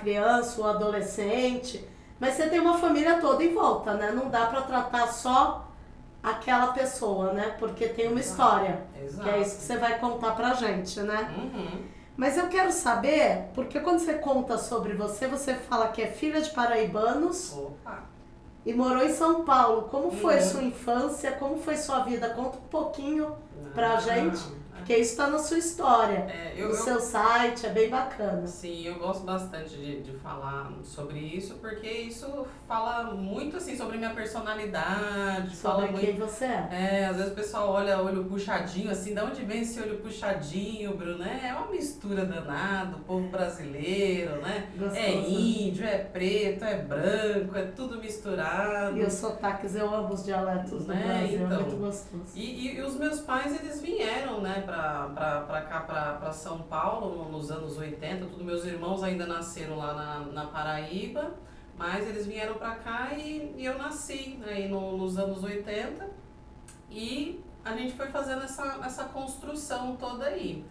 criança, o adolescente, mas você tem uma família toda em volta, né? Não dá para tratar só aquela pessoa, né? Porque tem uma história, que é isso que você vai contar pra gente, né? Mas eu quero saber, porque quando você conta sobre você, você fala que é filha de paraibanos e morou em São Paulo. Como foi sua infância? Como foi sua vida? Conta um pouquinho pra gente, porque isso está na sua história, no seu site, é bem bacana. Sim, eu gosto bastante de falar sobre isso, porque isso fala muito assim sobre minha personalidade. Sobre fala quem muito, você é. Às vezes o pessoal olha olho puxadinho, assim, de onde vem esse olho puxadinho, Bruno? É uma mistura danada, o povo brasileiro, né? Gostoso. É índio, é preto, é branco, é tudo misturado. E os sotaques, eu amo os dialetos do Brasil, então, é muito gostoso. E os meus pais, eles vieram, né, pra cá, pra São Paulo, nos anos 80, todos meus irmãos ainda nasceram lá na Paraíba, mas eles vieram pra cá e eu nasci aí nos anos 80 e a gente foi fazendo essa construção toda aí.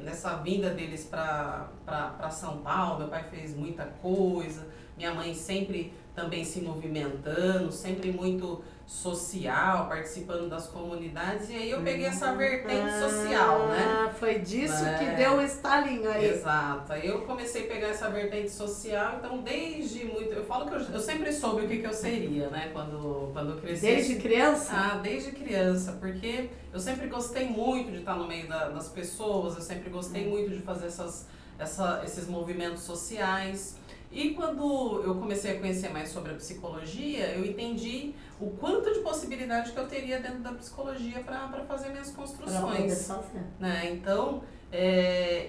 Nessa vinda deles pra São Paulo, meu pai fez muita coisa, minha mãe sempre também se movimentando, sempre muito social, participando das comunidades, e aí eu peguei essa vertente social, né? Foi disso que deu o estalinho aí. Exato, aí eu comecei a pegar essa vertente social, então desde muito, eu falo que eu sempre soube o que eu seria, né, quando eu cresci. Desde criança? Desde criança, porque eu sempre gostei muito de estar no meio das pessoas, eu sempre gostei muito de fazer esses movimentos sociais. E quando eu comecei a conhecer mais sobre a psicologia, eu entendi o quanto de possibilidade que eu teria dentro da psicologia para fazer minhas construções. Né? Então,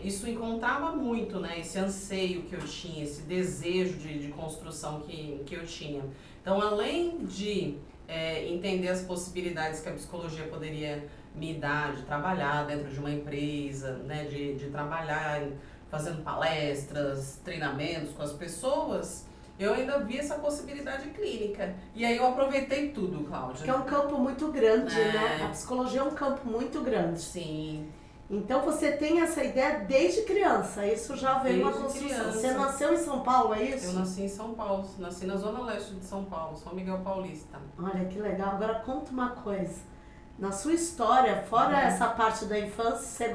isso encontrava muito, né? Esse anseio que eu tinha, esse desejo de construção que eu tinha. Então, além de entender as possibilidades que a psicologia poderia me dar de trabalhar dentro de uma empresa, né? De trabalhar fazendo palestras, treinamentos com as pessoas, eu ainda vi essa possibilidade clínica. E aí eu aproveitei tudo, Cláudia. Que é um campo muito grande, né? A psicologia é um campo muito grande. Sim. Então você tem essa ideia desde criança, isso já veio uma construção. Criança. Você nasceu em São Paulo, é isso? Eu nasci em São Paulo, nasci na zona leste de São Paulo, São Miguel Paulista. Olha que legal, agora conta uma coisa. Na sua história, fora essa parte da infância,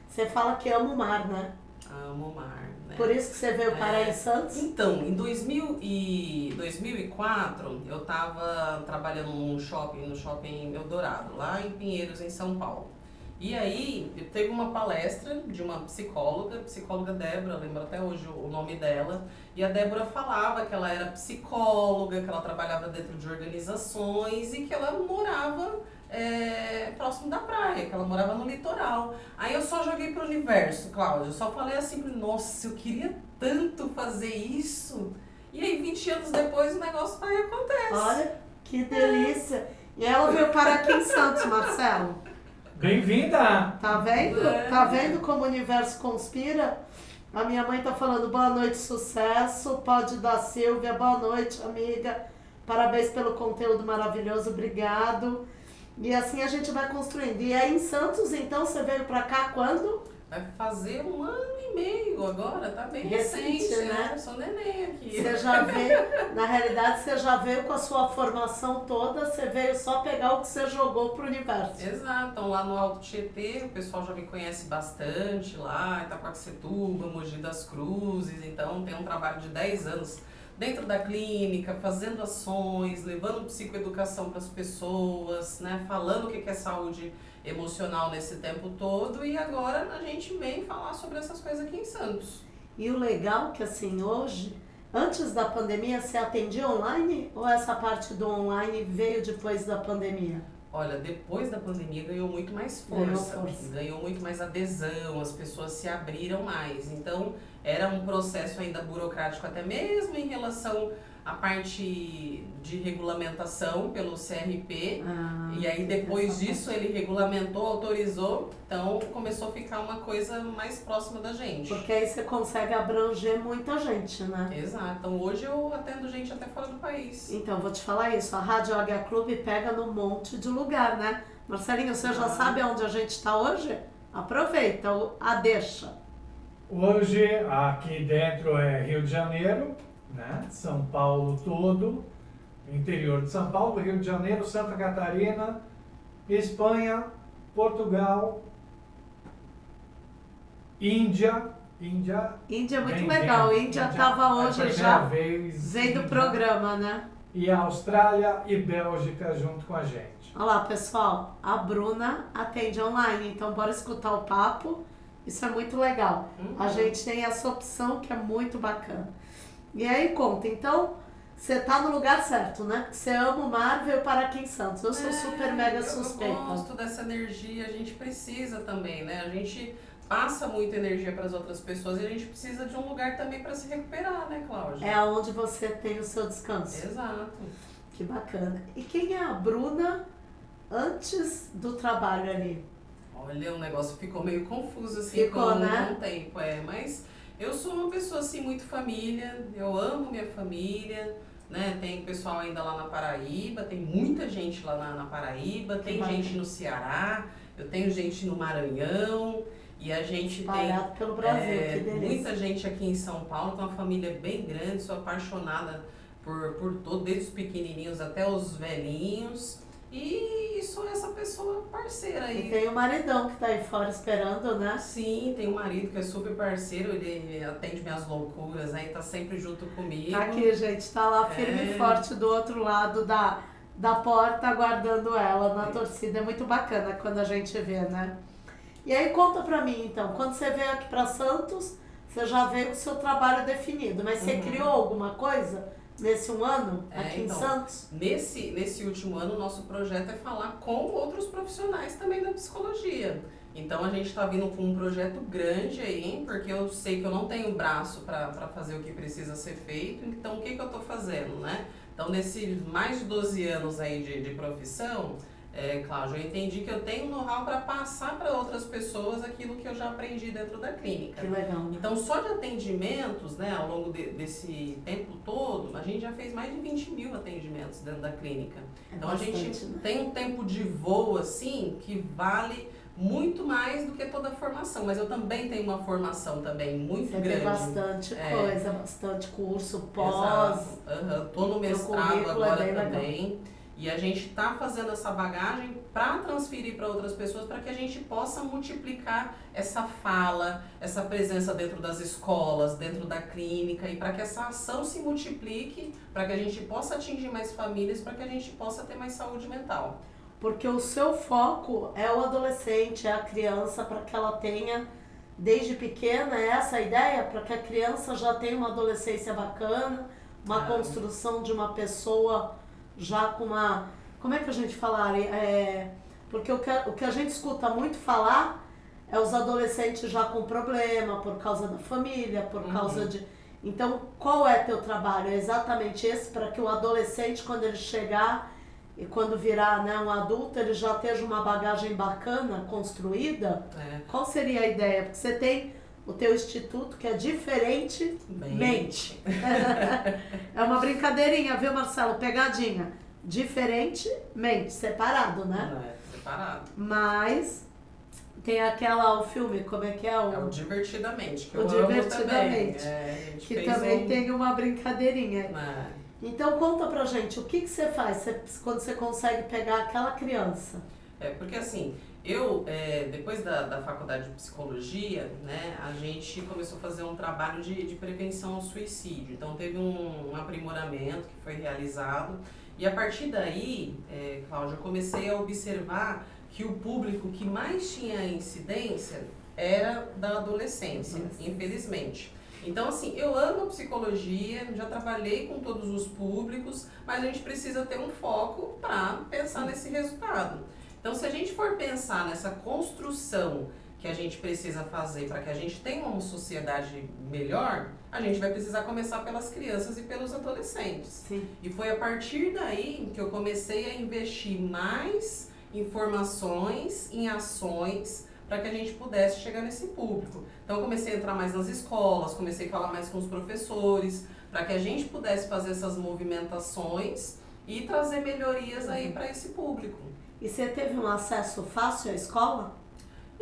você fala que ama o mar, né? Amo o mar, né? Por isso que você veio parar em Santos? Então, em 2004, eu estava trabalhando no shopping Eldorado, lá em Pinheiros, em São Paulo. E aí, teve uma palestra de uma psicóloga Débora, lembro até hoje o nome dela, e a Débora falava que ela era psicóloga, que ela trabalhava dentro de organizações e que ela morava próximo da praia, que ela morava no litoral. Aí eu só joguei pro universo, Cláudia, eu só falei assim, nossa, eu queria tanto fazer isso. E aí 20 anos depois o negócio vai e acontece. Olha, que delícia. E ela veio parar aqui em Santos, Marcelo. Bem-vinda! Tá vendo? Tá vendo como o universo conspira? A minha mãe tá falando boa noite, sucesso. Pode dar, Silvia, boa noite, amiga. Parabéns pelo conteúdo maravilhoso, obrigado. E assim a gente vai construindo. E aí em Santos, então, você veio pra cá quando? Vai fazer 1 ano e meio agora, tá bem recente, né? Eu sou neném aqui. Você já veio, na realidade, você já veio com a sua formação toda, você veio só pegar o que você jogou pro universo. Exato, então lá no Alto Tietê, o pessoal já me conhece bastante lá, Itaquaquecetuba, Mogi das Cruzes, então tem um trabalho de 10 anos dentro da clínica, fazendo ações, levando psicoeducação para as pessoas, né, falando o que é saúde emocional nesse tempo todo, e agora a gente vem falar sobre essas coisas aqui em Santos. E o legal é que assim, hoje, antes da pandemia, você atendia online ou essa parte do online veio depois da pandemia? Olha, depois da pandemia ganhou muito mais força, ganhou muito mais adesão, as pessoas se abriram mais. Então, era um processo ainda burocrático, até mesmo em relação à parte de regulamentação pelo CRP. E aí, depois disso, ele regulamentou, autorizou, então começou a ficar uma coisa mais próxima da gente. Porque aí você consegue abranger muita gente, né? Exato. Então, hoje eu atendo gente até fora do país. Então, vou te falar isso, a Rádio Águia Clube pega num monte de lugar, né? Marcelinho, você já sabe onde a gente está hoje? Aproveita, a deixa. Hoje, aqui dentro é Rio de Janeiro, né? São Paulo todo, interior de São Paulo, Rio de Janeiro, Santa Catarina, Espanha, Portugal, Índia é muito legal. Índia estava hoje já vendo o programa, né? E Austrália e Bélgica junto com a gente. Olha lá, pessoal, a Bruna atende online, então bora escutar o papo. Isso é muito legal. A gente tem essa opção que é muito bacana. E aí conta, então, você tá no lugar certo, né? Você ama o mar, veio para aqui em Santos. Eu sou super mega suspeita. Eu gosto dessa energia, a gente precisa também, né? A gente passa muita energia para as outras pessoas e a gente precisa de um lugar também para se recuperar, né, Cláudia? É onde você tem o seu descanso. Exato. Que bacana. E quem é a Bruna antes do trabalho ali? Olha, o negócio ficou meio confuso assim ficou, né? Com o tempo, mas eu sou uma pessoa assim muito família, eu amo minha família, né? Tem pessoal ainda lá na Paraíba, tem muita gente lá na Paraíba, tem gente no Ceará, eu tenho gente no Maranhão. E a gente espalhado pelo Brasil, que delícia. Muita gente aqui em São Paulo, tem uma família bem grande, sou apaixonada por todos, desde os pequenininhos até os velhinhos. E sou essa pessoa parceira aí. E tem o maridão que tá aí fora esperando, né? Sim, tem um marido que é super parceiro, ele atende minhas loucuras, né? E tá sempre junto comigo. Tá aqui, gente, tá lá firme e forte do outro lado da porta, aguardando ela na torcida. É muito bacana quando a gente vê, né? E aí conta pra mim, então, quando você veio aqui pra Santos, você já veio com o seu trabalho definido, mas você criou alguma coisa nesse um ano aqui em Santos? Nesse último ano, o nosso projeto é falar com outros profissionais também da psicologia. Então, a gente está vindo com um projeto grande aí, porque eu sei que eu não tenho braço para fazer o que precisa ser feito, então o que eu estou fazendo, né? Então, nesses mais de 12 anos aí de profissão, Cláudia, eu entendi que eu tenho know-how para passar para outras pessoas aquilo que eu já aprendi dentro da clínica. Que legal. Então, só de atendimentos, né, ao longo desse tempo todo, a gente já fez mais de 20 mil atendimentos dentro da clínica. Então, bastante, a gente tem um tempo de voo, assim, que vale muito mais do que toda a formação. Mas eu também tenho uma formação também muito grande. Tem bastante coisa, bastante curso, pós. Tô no mestrado agora também. Legal. E a gente está fazendo essa bagagem para transferir para outras pessoas, para que a gente possa multiplicar essa fala, essa presença dentro das escolas, dentro da clínica, e para que essa ação se multiplique, para que a gente possa atingir mais famílias, para que a gente possa ter mais saúde mental. Porque o seu foco é o adolescente, é a criança, para que ela tenha, desde pequena, essa a ideia, para que a criança já tenha uma adolescência bacana, uma construção de uma pessoa já com uma... Como é que a gente falaria? Porque o que a gente escuta muito falar é os adolescentes já com problema por causa da família, por causa de... Então, qual é teu trabalho? É exatamente esse, para que o adolescente, quando ele chegar e quando virar, né, um adulto, ele já esteja uma bagagem bacana, construída? Qual seria a ideia? Porque você tem o teu instituto, que é Diferentemente. É uma brincadeirinha, viu, Marcelo? Pegadinha. Diferentemente, separado, né? Separado. Mas tem o filme, como é que é? É o Divertidamente, que eu Divertidamente, amo também. Que também tem uma brincadeirinha. Então conta pra gente, o que você faz quando você consegue pegar aquela criança? Porque assim, depois da faculdade de psicologia, né, a gente começou a fazer um trabalho de prevenção ao suicídio. Então teve um aprimoramento que foi realizado. E a partir daí, Cláudia, eu comecei a observar que o público que mais tinha incidência era da adolescência, infelizmente. Então, assim, eu amo a psicologia, já trabalhei com todos os públicos, mas a gente precisa ter um foco para pensar nesse resultado. Então, se a gente for pensar nessa construção que a gente precisa fazer para que a gente tenha uma sociedade melhor, a gente vai precisar começar pelas crianças e pelos adolescentes. Sim. E foi a partir daí que eu comecei a investir mais informações, em ações, para que a gente pudesse chegar nesse público. Então eu comecei a entrar mais nas escolas, comecei a falar mais com os professores, para que a gente pudesse fazer essas movimentações e trazer melhorias aí para esse público. E você teve um acesso fácil à escola?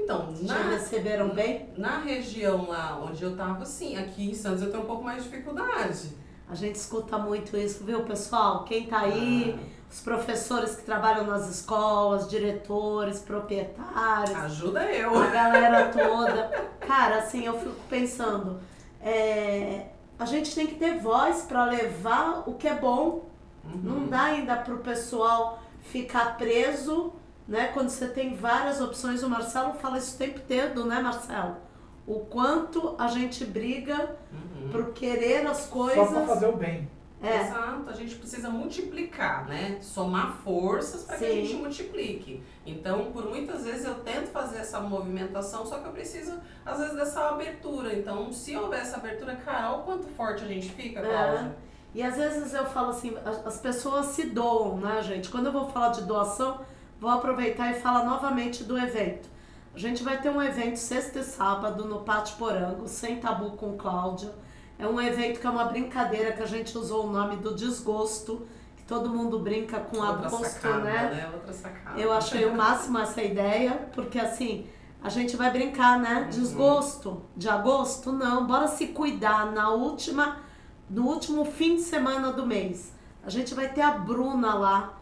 Então, Te receberam bem? Na região lá onde eu tava, sim. Aqui em Santos eu tenho um pouco mais de dificuldade. A gente escuta muito isso, viu, pessoal? Quem tá aí, os professores que trabalham nas escolas, diretores, proprietários. Ajuda eu. A galera toda. Cara, assim, eu fico pensando, a gente tem que ter voz para levar o que é bom. Não dá ainda pro pessoal ficar preso, né? Quando você tem várias opções. O Marcelo fala isso o tempo todo, né, Marcelo? O quanto a gente briga por querer as coisas. Só para fazer o bem. Exato, a gente precisa multiplicar, né? Somar forças para que a gente multiplique. Então, por muitas vezes eu tento fazer essa movimentação, só que eu preciso, às vezes, dessa abertura. Então, se houver essa abertura, cara, olha o quanto forte a gente fica, Cláudia. E às vezes eu falo assim, as pessoas se doam, né, gente? Quando eu vou falar de doação, vou aproveitar e falar novamente do evento. A gente vai ter um evento sexta e sábado no Pátio Porango, Sem Tabu com Cláudia. É um evento que é uma brincadeira, que a gente usou o nome do desgosto, que todo mundo brinca com agosto, né? Outra sacada. Eu achei o máximo essa ideia, porque assim, a gente vai brincar, né? Desgosto de agosto? Não, bora se cuidar no último fim de semana do mês. A gente vai ter a Bruna lá,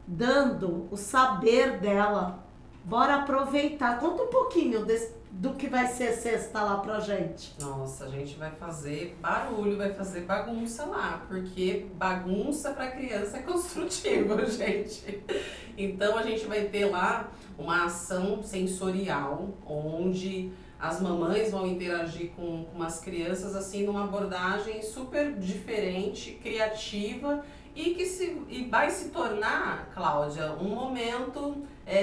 dando o saber dela. Bora aproveitar. Conta um pouquinho do que vai ser sexta lá pra gente. Nossa, a gente vai fazer barulho, vai fazer bagunça lá, porque bagunça pra criança é construtiva, gente. Então a gente vai ter lá uma ação sensorial, onde as mamães vão interagir com as crianças assim numa abordagem super diferente, criativa e vai se tornar, Cláudia, um momento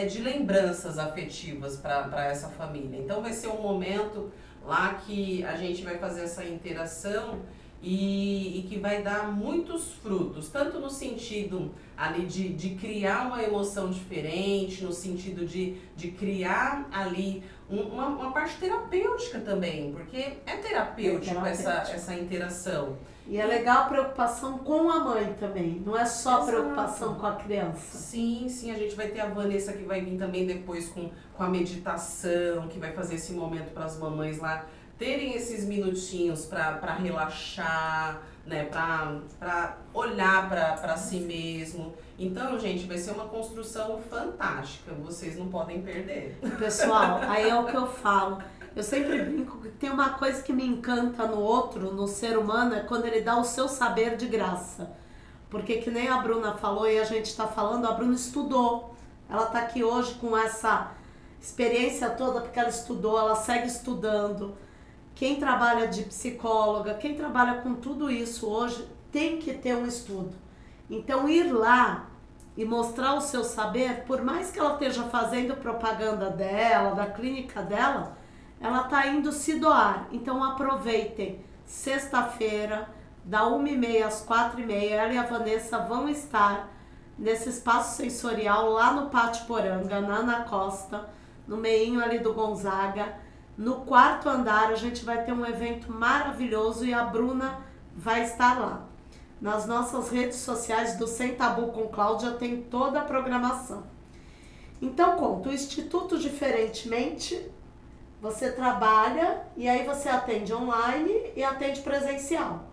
de lembranças afetivas para essa família. Então vai ser um momento lá que a gente vai fazer essa interação e que vai dar muitos frutos, tanto no sentido ali de criar uma emoção diferente, no sentido de criar ali uma parte terapêutica também, porque é terapêutico essa interação. E é legal a preocupação com a mãe também, não é só preocupação com a criança. Sim, a gente vai ter a Vanessa que vai vir também depois com a meditação, que vai fazer esse momento para as mamães lá terem esses minutinhos para relaxar, né, para olhar para si mesmo. Então, gente, vai ser uma construção fantástica, vocês não podem perder. Pessoal, aí é o que eu falo. Eu sempre brinco que tem uma coisa que me encanta no outro, no ser humano, é quando ele dá o seu saber de graça. Porque que nem a Bruna falou e a gente está falando, a Bruna estudou. Ela está aqui hoje com essa experiência toda porque ela estudou, ela segue estudando. Quem trabalha de psicóloga, quem trabalha com tudo isso hoje, tem que ter um estudo. Então ir lá e mostrar o seu saber, por mais que ela esteja fazendo propaganda dela, da clínica dela, ela está indo se doar. Então aproveitem, sexta-feira, da 1h30 às 4h30, ela e a Vanessa vão estar nesse espaço sensorial lá no Pátio Poranga, na Ana Costa, no meinho ali do Gonzaga. No 4º andar a gente vai ter um evento maravilhoso e a Bruna vai estar lá. Nas nossas redes sociais do Sem Tabu com Cláudia tem toda a programação. Então conta, o Instituto Diferentemente, você trabalha e aí você atende online e atende presencial.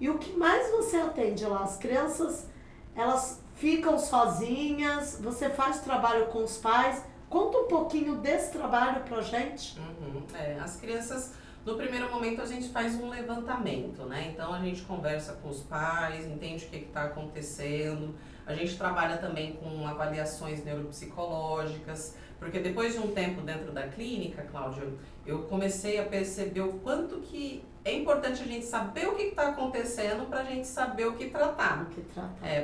E o que mais você atende lá? As crianças, elas ficam sozinhas, você faz trabalho com os pais. Conta um pouquinho desse trabalho pra gente. As crianças, no primeiro momento a gente faz um levantamento, né? Então a gente conversa com os pais, entende o que está acontecendo. A gente trabalha também com avaliações neuropsicológicas, porque depois de um tempo dentro da clínica, Cláudia, eu comecei a perceber o quanto que é importante a gente saber o que está acontecendo para a gente saber o que tratar.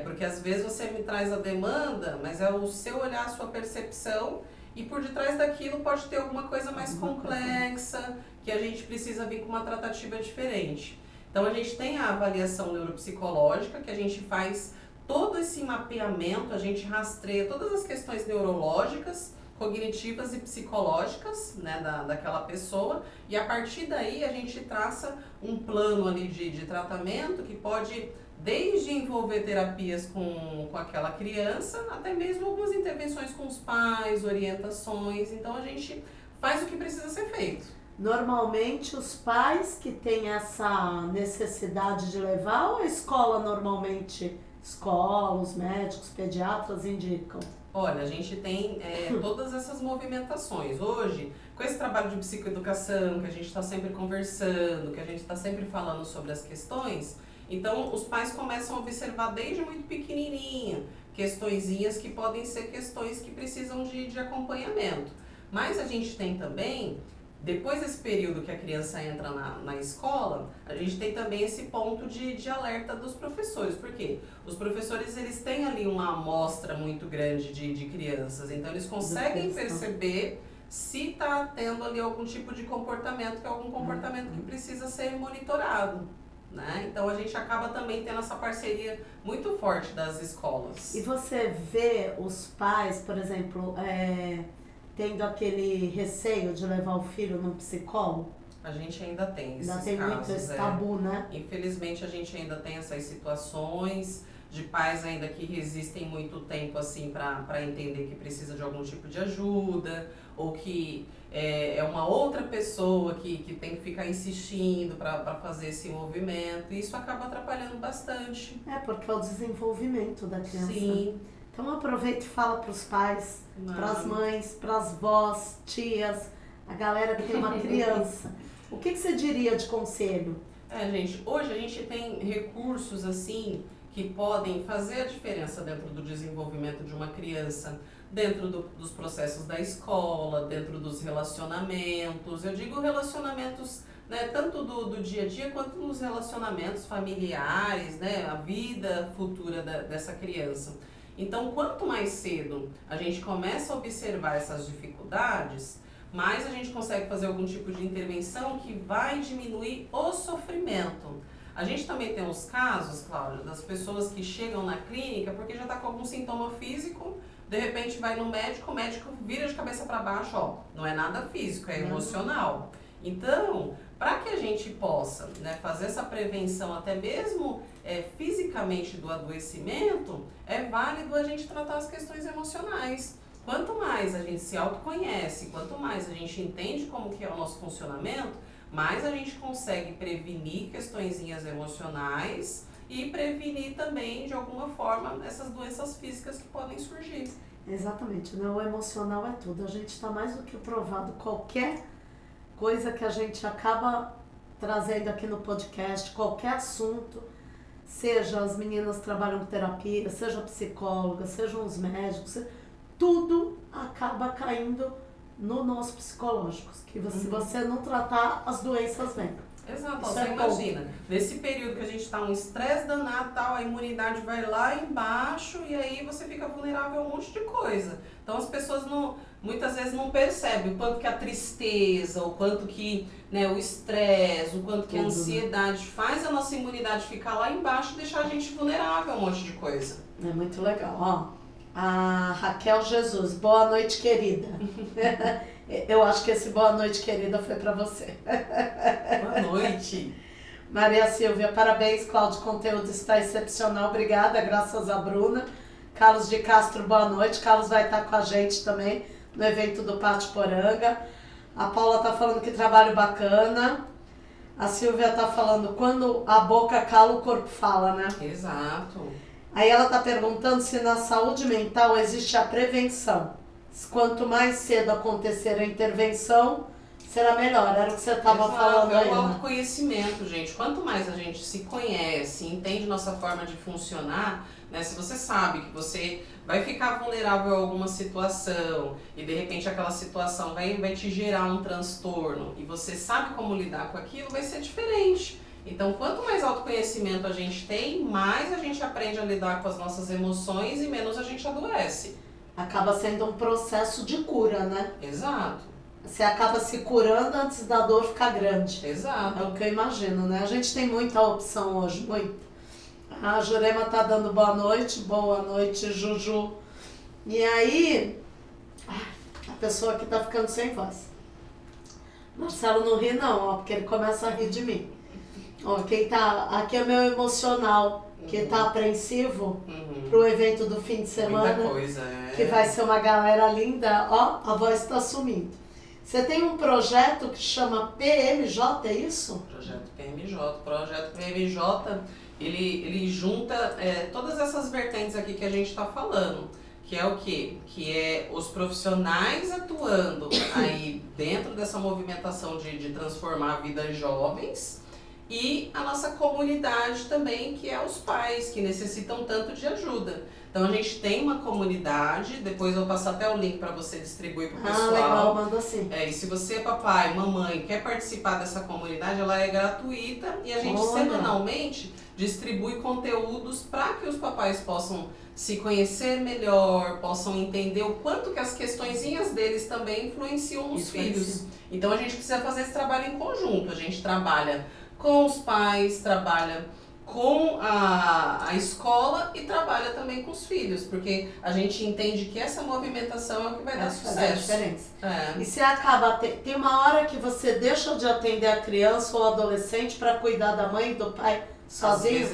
Porque às vezes você me traz a demanda, mas é o seu olhar, a sua percepção, e por detrás daquilo pode ter alguma coisa mais complexa, que a gente precisa vir com uma tratativa diferente. Então a gente tem a avaliação neuropsicológica, que a gente faz todo esse mapeamento, a gente rastreia todas as questões neurológicas, cognitivas e psicológicas, né, daquela pessoa, e a partir daí a gente traça um plano ali de tratamento que pode desde envolver terapias com aquela criança, até mesmo algumas intervenções com os pais, orientações. Então a gente faz o que precisa ser feito. Normalmente os pais que têm essa necessidade de levar, ou a escola normalmente, os médicos, pediatras indicam? Olha, a gente tem todas essas movimentações. Hoje, com esse trabalho de psicoeducação, que a gente está sempre conversando, que a gente está sempre falando sobre as questões, então os pais começam a observar desde muito pequenininho questõezinhas que podem ser questões que precisam de acompanhamento. Mas a gente tem também, depois desse período que a criança entra na escola, a gente tem também esse ponto de alerta dos professores. Por quê? Os professores, eles têm ali uma amostra muito grande de crianças, então eles conseguem perceber se está tendo ali algum tipo de comportamento, que é algum comportamento que precisa ser monitorado. Né? Então a gente acaba também tendo essa parceria muito forte das escolas. E você vê os pais, por exemplo, tendo aquele receio de levar o filho num psicólogo? A gente ainda tem esses casos. Ainda tem muito esse tabu, né? Infelizmente a gente ainda tem essas situações de pais ainda que resistem muito tempo assim para entender que precisa de algum tipo de ajuda, ou que é uma outra pessoa que tem que ficar insistindo para fazer esse movimento, e isso acaba atrapalhando bastante. Porque é o desenvolvimento da criança. Sim. Então aproveita e fala para os pais, para as mães, para as vós, tias, a galera que tem uma criança. O que você diria de conselho? Gente, hoje a gente tem recursos assim que podem fazer a diferença dentro do desenvolvimento de uma criança, dentro dos processos da escola, dentro dos relacionamentos. Eu digo relacionamentos, né, tanto do dia a dia quanto nos relacionamentos familiares, né, a vida futura dessa criança. Então, quanto mais cedo a gente começa a observar essas dificuldades, mais a gente consegue fazer algum tipo de intervenção que vai diminuir o sofrimento. A gente também tem os casos, Cláudia, das pessoas que chegam na clínica porque já está com algum sintoma físico, de repente vai no médico, o médico vira de cabeça para baixo, não é nada físico, é emocional. Então, para que a gente possa, né, fazer essa prevenção até mesmo fisicamente do adoecimento, é válido a gente tratar as questões emocionais. Quanto mais a gente se autoconhece, quanto mais a gente entende como que é o nosso funcionamento, mais a gente consegue prevenir questõezinhas emocionais e prevenir também, de alguma forma, essas doenças físicas que podem surgir. Exatamente, né? O emocional é tudo. A gente está mais do que provado. Qualquer coisa que a gente acaba trazendo aqui no podcast, qualquer assunto, seja as meninas que trabalham com terapia, seja psicóloga, sejam os médicos, tudo acaba caindo no nosso psicológico, que se você não tratar, as doenças vêm. Exato, você imagina, nesse período que a gente está um estresse danado, tal, a imunidade vai lá embaixo e aí você fica vulnerável a um monte de coisa. Então as pessoas muitas vezes não percebem o quanto que a tristeza, o quanto que, né, o estresse, o quanto que a ansiedade faz a nossa imunidade ficar lá embaixo e deixar a gente vulnerável a um monte de coisa. É muito legal, A Raquel Jesus, boa noite, querida. Eu acho que esse boa noite, querida, foi para você. Boa noite. Maria Silvia, parabéns, Cláudio, o conteúdo está excepcional, obrigada, graças a Bruna. Carlos de Castro, boa noite. Carlos vai estar com a gente também no evento do Pátio Poranga. A Paula está falando que trabalho bacana. A Silvia está falando, quando a boca cala, o corpo fala, né? Exato. Aí ela está perguntando se na saúde mental existe a prevenção. Quanto mais cedo acontecer a intervenção, será melhor. Era o que você estava falando aí. É o autoconhecimento, gente. Quanto mais a gente se conhece, entende nossa forma de funcionar, né? Se você sabe que você vai ficar vulnerável a alguma situação e de repente aquela situação vai te gerar um transtorno e você sabe como lidar com aquilo, vai ser diferente. Então, quanto mais autoconhecimento a gente tem, mais a gente aprende a lidar com as nossas emoções e menos a gente adoece. Acaba sendo um processo de cura, né? Exato. Você acaba se curando antes da dor ficar grande. Exato. É o que eu imagino, né? A gente tem muita opção hoje, muito. A Jurema tá dando boa noite, Juju. E aí, a pessoa aqui tá ficando sem voz. Marcelo não ri não, porque ele começa a rir de mim. Quem tá, aqui é o meu emocional, que tá apreensivo pro evento do fim de semana. Muita coisa, que vai ser uma galera linda. A voz tá sumindo. Você tem um projeto que chama PMJ, é isso? Projeto PMJ, ele junta todas essas vertentes aqui que a gente está falando. Que é o quê? Que é os profissionais atuando aí dentro dessa movimentação de transformar a vida de jovens e a nossa comunidade também, que é os pais, que necessitam tanto de ajuda. Então a gente tem uma comunidade, depois eu vou passar até o link para você distribuir para o pessoal. Legal, manda sim. E se você, papai, mamãe, quer participar dessa comunidade, ela é gratuita e a gente semanalmente distribui conteúdos para que os papais possam se conhecer melhor, possam entender o quanto que as questõezinhas deles também influenciam nos filhos. Então a gente precisa fazer esse trabalho em conjunto. A gente trabalha com os pais, trabalha com a escola e trabalha também com os filhos, porque a gente entende que essa movimentação é o que vai dar sucesso. Faz a diferença. E você acaba, tem uma hora que você deixa de atender a criança ou adolescente para cuidar da mãe e do pai sozinho? Às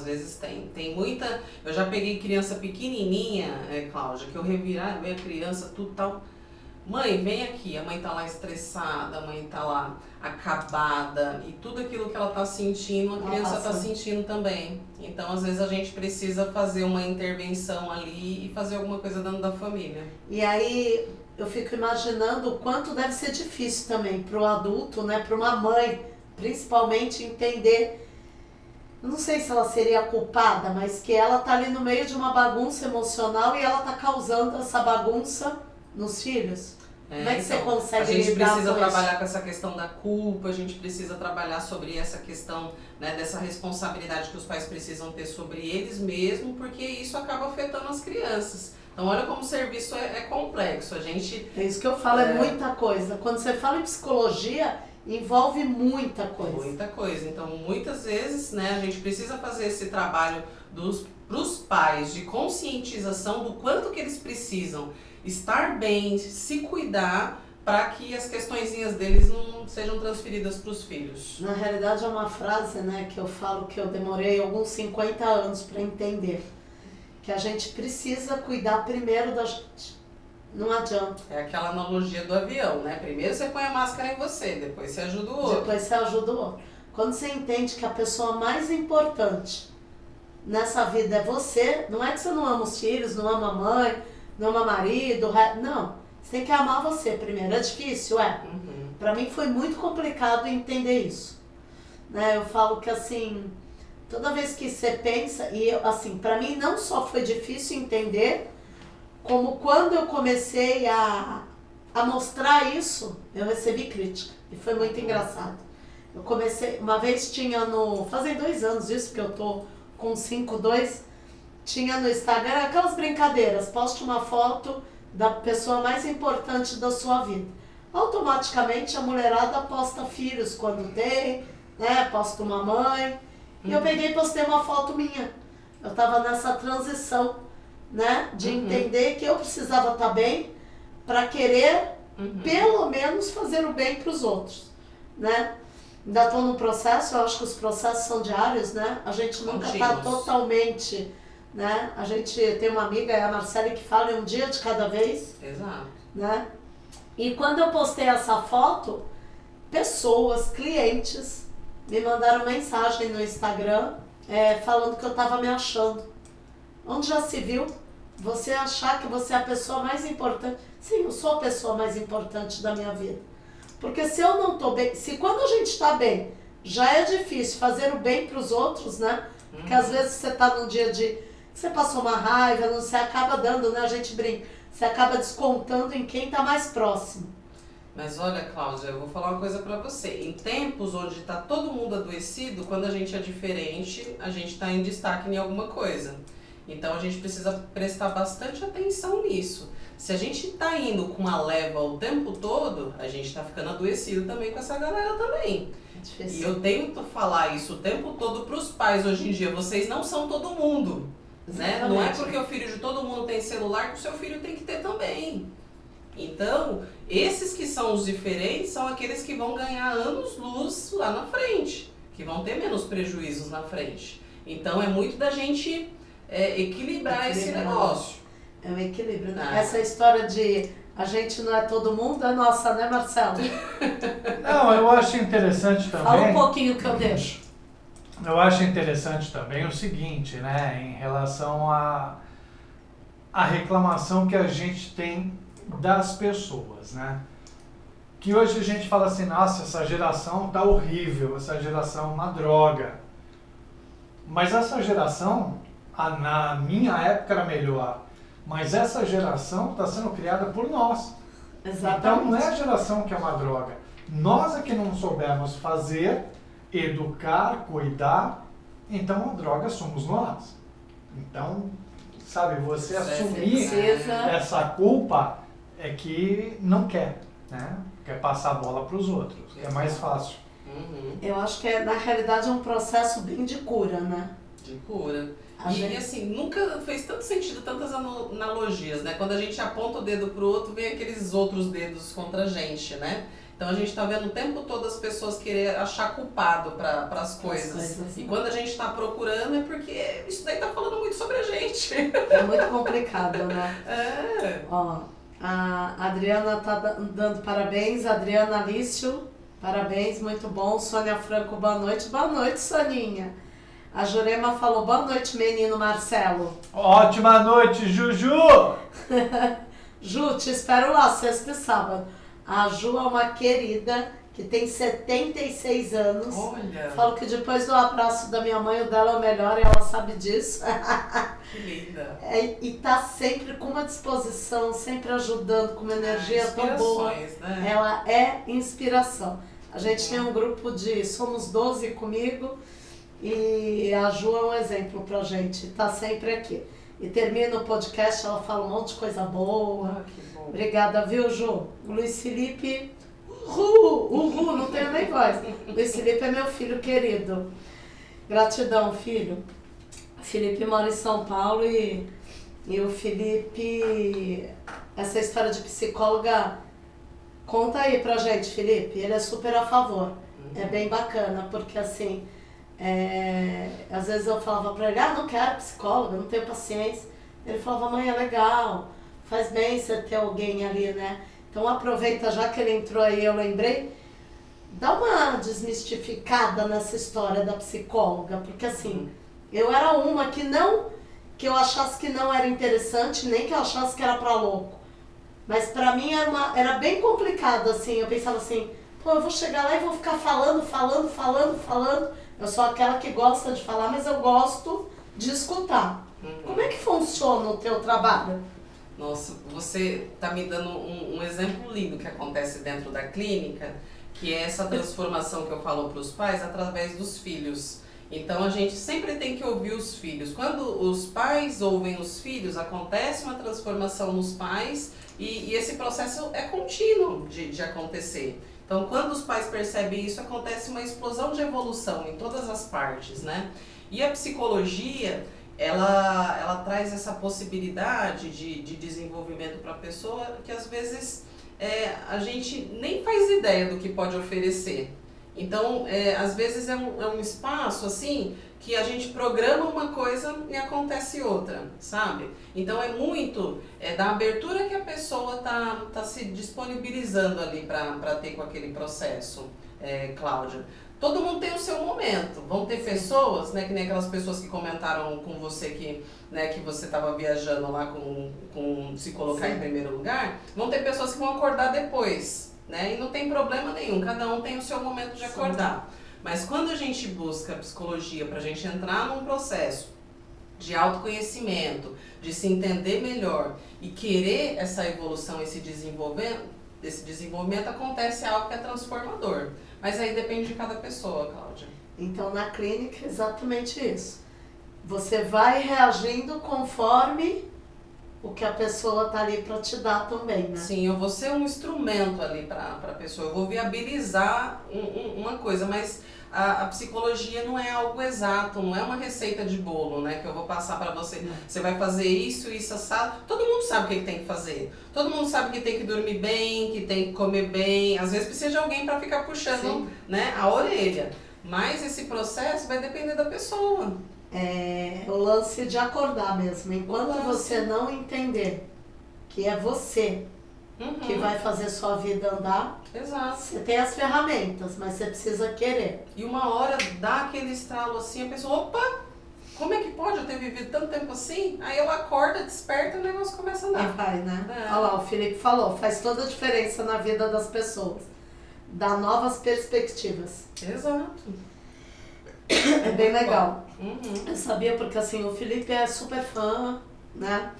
vezes tem. Tem muita... Eu já peguei criança pequenininha, Cláudia, que eu revirar, ver a criança, tudo tal... Mãe, vem aqui, a mãe tá lá estressada, a mãe tá lá acabada e tudo aquilo que ela tá sentindo, a criança tá sentindo também. Então, às vezes a gente precisa fazer uma intervenção ali e fazer alguma coisa dentro da família. E aí, eu fico imaginando o quanto deve ser difícil também pro adulto, né, pra uma mãe, principalmente entender, eu não sei se ela seria culpada, mas que ela tá ali no meio de uma bagunça emocional e ela tá causando essa bagunça nos filhos. Como é que você consegue lidar com isso? A gente precisa trabalhar com essa questão da culpa, a gente precisa trabalhar sobre essa questão, né, dessa responsabilidade que os pais precisam ter sobre eles mesmos, porque isso acaba afetando as crianças. Então olha como o serviço é complexo. É isso que eu falo, é muita coisa. Quando você fala em psicologia, envolve muita coisa. Muita coisa. Então muitas vezes, né, a gente precisa fazer esse trabalho pros pais de conscientização do quanto que eles precisam estar bem, se cuidar, para que as questõezinhas deles não sejam transferidas para os filhos. Na realidade é uma frase, né, que eu falo que eu demorei alguns 50 anos para entender. Que a gente precisa cuidar primeiro da gente. Não adianta. É aquela analogia do avião, né? Primeiro você põe a máscara em você, depois você ajuda o outro. Depois você ajuda o outro. Quando você entende que a pessoa mais importante nessa vida é você, não é que você não ama os filhos, não ama a mãe, não ama marido, não. Você tem que amar você primeiro. É difícil, Pra mim foi muito complicado entender isso. Né? Eu falo que assim, toda vez que você pensa, e eu, assim, pra mim não só foi difícil entender, como quando eu comecei a mostrar isso, eu recebi crítica. E foi muito engraçado. Eu comecei, uma vez tinha fazem 2 anos isso, porque eu tô com 5,2, tinha no Instagram aquelas brincadeiras, poste uma foto da pessoa mais importante da sua vida. Automaticamente a mulherada posta filhos quando tem, né, posta uma mãe. E eu peguei e postei uma foto minha. Eu tava nessa transição, né, de entender que eu precisava estar bem para querer, pelo menos, fazer o bem para os outros, né. Ainda estou no processo, eu acho que os processos são diários, né, a gente nunca está totalmente... Né? A gente tem uma amiga, a Marcele, que fala um dia de cada vez. Exato. Né? E quando eu postei essa foto, pessoas, clientes, me mandaram mensagem no Instagram falando que eu estava me achando. Onde já se viu você achar que você é a pessoa mais importante? Sim, eu sou a pessoa mais importante da minha vida. Porque se eu não estou bem, se quando a gente está bem, já é difícil fazer o bem para os outros, né? Porque às vezes você está num dia de... Você passou uma raiva, você acaba dando, né? A gente brinca. Você acaba descontando em quem está mais próximo. Mas olha, Cláudia, eu vou falar uma coisa pra você. Em tempos onde tá todo mundo adoecido, quando a gente é diferente, a gente tá em destaque em alguma coisa. Então a gente precisa prestar bastante atenção nisso. Se a gente tá indo com uma leva o tempo todo, a gente tá ficando adoecido também com essa galera também. E eu tento falar isso o tempo todo pros pais hoje em dia. Vocês não são todo mundo. Né? Não é porque o filho de todo mundo tem celular que o seu filho tem que ter também. Então, esses que são os diferentes são aqueles que vão ganhar anos-luz lá na frente, que vão ter menos prejuízos na frente. Então, é muito da gente equilibrar esse negócio. É um equilíbrio, né? Essa história de A gente não é todo mundo, é nossa, né, Marcelo? Não, eu acho interessante também... Fala um pouquinho que eu deixo. Eu acho interessante também o seguinte, né, em relação à reclamação que a gente tem das pessoas, né? Que hoje a gente fala assim, nossa, essa geração tá horrível, essa geração é uma droga. Mas essa geração, na minha época era melhor, mas essa geração está sendo criada por nós. Exatamente. Então não é a geração que é uma droga. Nós é que não soubermos fazer, educar, cuidar, então a droga somos nós. Então, sabe, você assumir essa culpa é que não quer, né? Quer passar a bola para os outros, é mais fácil. Eu acho que na realidade é um processo bem de cura, né? De cura. E assim, nunca fez tanto sentido, tantas analogias, né? Quando a gente aponta o dedo pro outro, vem aqueles outros dedos contra a gente, né? Então a gente tá vendo o tempo todo as pessoas querer achar culpado para as coisas. E quando a gente tá procurando é porque isso daí tá falando muito sobre a gente. É muito complicado, né? É. Ó, a Adriana tá dando parabéns, Adriana Lício, parabéns, muito bom. Sônia Franco, boa noite. Boa noite, Soninha. A Jurema falou, boa noite, menino Marcelo. Ótima noite, Juju! Ju, te espero lá, sexta e sábado. A Ju é uma querida que tem 76 anos. Olha! Falo que depois do abraço da minha mãe, o dela é o melhor e ela sabe disso. Que linda! E tá sempre com uma disposição, sempre ajudando, com uma energia tão boa. Né? Ela é inspiração. A gente tem um grupo somos 12 comigo. E a Ju é um exemplo pra gente, tá sempre aqui. E termina o podcast, ela fala um monte de coisa boa. Que bom. Obrigada, viu, Ju? O Luiz Felipe, não tenho nem voz. Luiz Felipe é meu filho querido. Gratidão, filho. O Felipe mora em São Paulo e o Felipe, essa história de psicóloga, conta aí pra gente, Felipe. Ele é super a favor. É bem bacana, porque assim... às vezes eu falava pra ele, não quero psicóloga, não tenho paciência. Ele falava, mãe, é legal, faz bem você ter alguém ali, né? Então aproveita, já que ele entrou aí, eu lembrei, dá uma desmistificada nessa história da psicóloga, porque assim, eu era uma que eu achasse que não era interessante, nem que eu achasse que era pra louco. Mas pra mim era bem complicado, assim, eu pensava assim, eu vou chegar lá e vou ficar falando. Eu sou aquela que gosta de falar, mas eu gosto de escutar. Como é que funciona o teu trabalho? Nossa, você está me dando um exemplo lindo que acontece dentro da clínica, que é essa transformação que eu falo para os pais através dos filhos. Então a gente sempre tem que ouvir os filhos. Quando os pais ouvem os filhos, acontece uma transformação nos pais e esse processo é contínuo de acontecer. Então, quando os pais percebem isso, acontece uma explosão de evolução em todas as partes, né? E a psicologia, ela traz essa possibilidade de desenvolvimento para a pessoa que às vezes a gente nem faz ideia do que pode oferecer. Então, às vezes é um espaço assim que a gente programa uma coisa e acontece outra, sabe? Então é muito da abertura que a pessoa tá se disponibilizando ali para ter com aquele processo, Cláudia. Todo mundo tem o seu momento. Vão ter pessoas, né, que nem aquelas pessoas que comentaram com você que você estava viajando lá com se colocar em primeiro lugar. Vão ter pessoas que vão acordar depois, né? E não tem problema nenhum, cada um tem o seu momento de acordar. Mas quando a gente busca a psicologia para a gente entrar num processo de autoconhecimento, de se entender melhor e querer essa evolução, esse desenvolvimento acontece algo que é transformador. Mas aí depende de cada pessoa, Cláudia. Então na clínica é exatamente isso. Você vai reagindo conforme o que a pessoa tá ali para te dar também, né? Sim, eu vou ser um instrumento ali para a pessoa, eu vou viabilizar uma coisa, mas a psicologia não é algo exato, não é uma receita de bolo, né, que eu vou passar para você. Você vai fazer isso, assado. Todo mundo sabe o que tem que fazer. Todo mundo sabe que tem que dormir bem, que tem que comer bem. Às vezes precisa de alguém para ficar puxando, né, a orelha. Mas esse processo vai depender da pessoa. É o lance de acordar mesmo. Enquanto você não entender que é você que vai fazer sua vida andar. Exato. Você tem as ferramentas, mas você precisa querer. E uma hora dá aquele estralo assim, a pessoa, opa, como é que pode eu ter vivido tanto tempo assim? Aí ela acorda, desperta e o negócio começa a andar. E vai, né? Olha lá, o Felipe falou, faz toda a diferença na vida das pessoas. Dá novas perspectivas. Exato. É bem legal. Uhum. Eu sabia porque assim, o Felipe é super fã, né?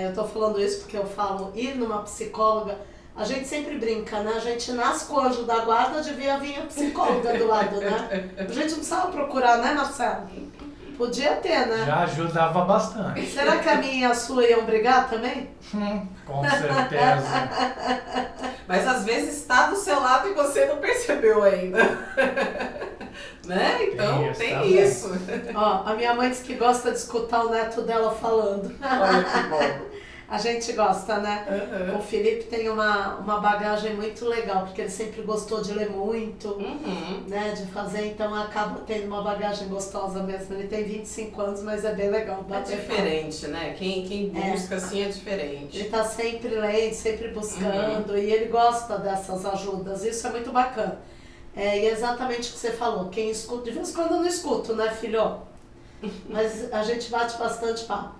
Eu tô falando isso porque eu falo, ir numa psicóloga, a gente sempre brinca, né? A gente nasce com o anjo da guarda, devia vir a psicóloga do lado, né? A gente não precisava procurar, né, Marcelo? Podia ter, né? Já ajudava bastante. Será que a minha e a sua iam brigar também? Com certeza. Mas às vezes está do seu lado e você não percebeu ainda. Né? Então tem isso. Ó, a minha mãe diz que gosta de escutar o neto dela falando. Olha que bom. A gente gosta, né? Uhum. O Felipe tem uma bagagem muito legal, porque ele sempre gostou de ler muito, né? De fazer, então acaba tendo uma bagagem gostosa mesmo. Ele tem 25 anos, mas é bem legal. É diferente, né? Quem busca assim é diferente. Ele tá sempre lendo, sempre buscando, e ele gosta dessas ajudas. Isso é muito bacana. E é exatamente o que você falou. Quem escuta, de vez em quando eu não escuto, né, filho? Mas a gente bate bastante papo.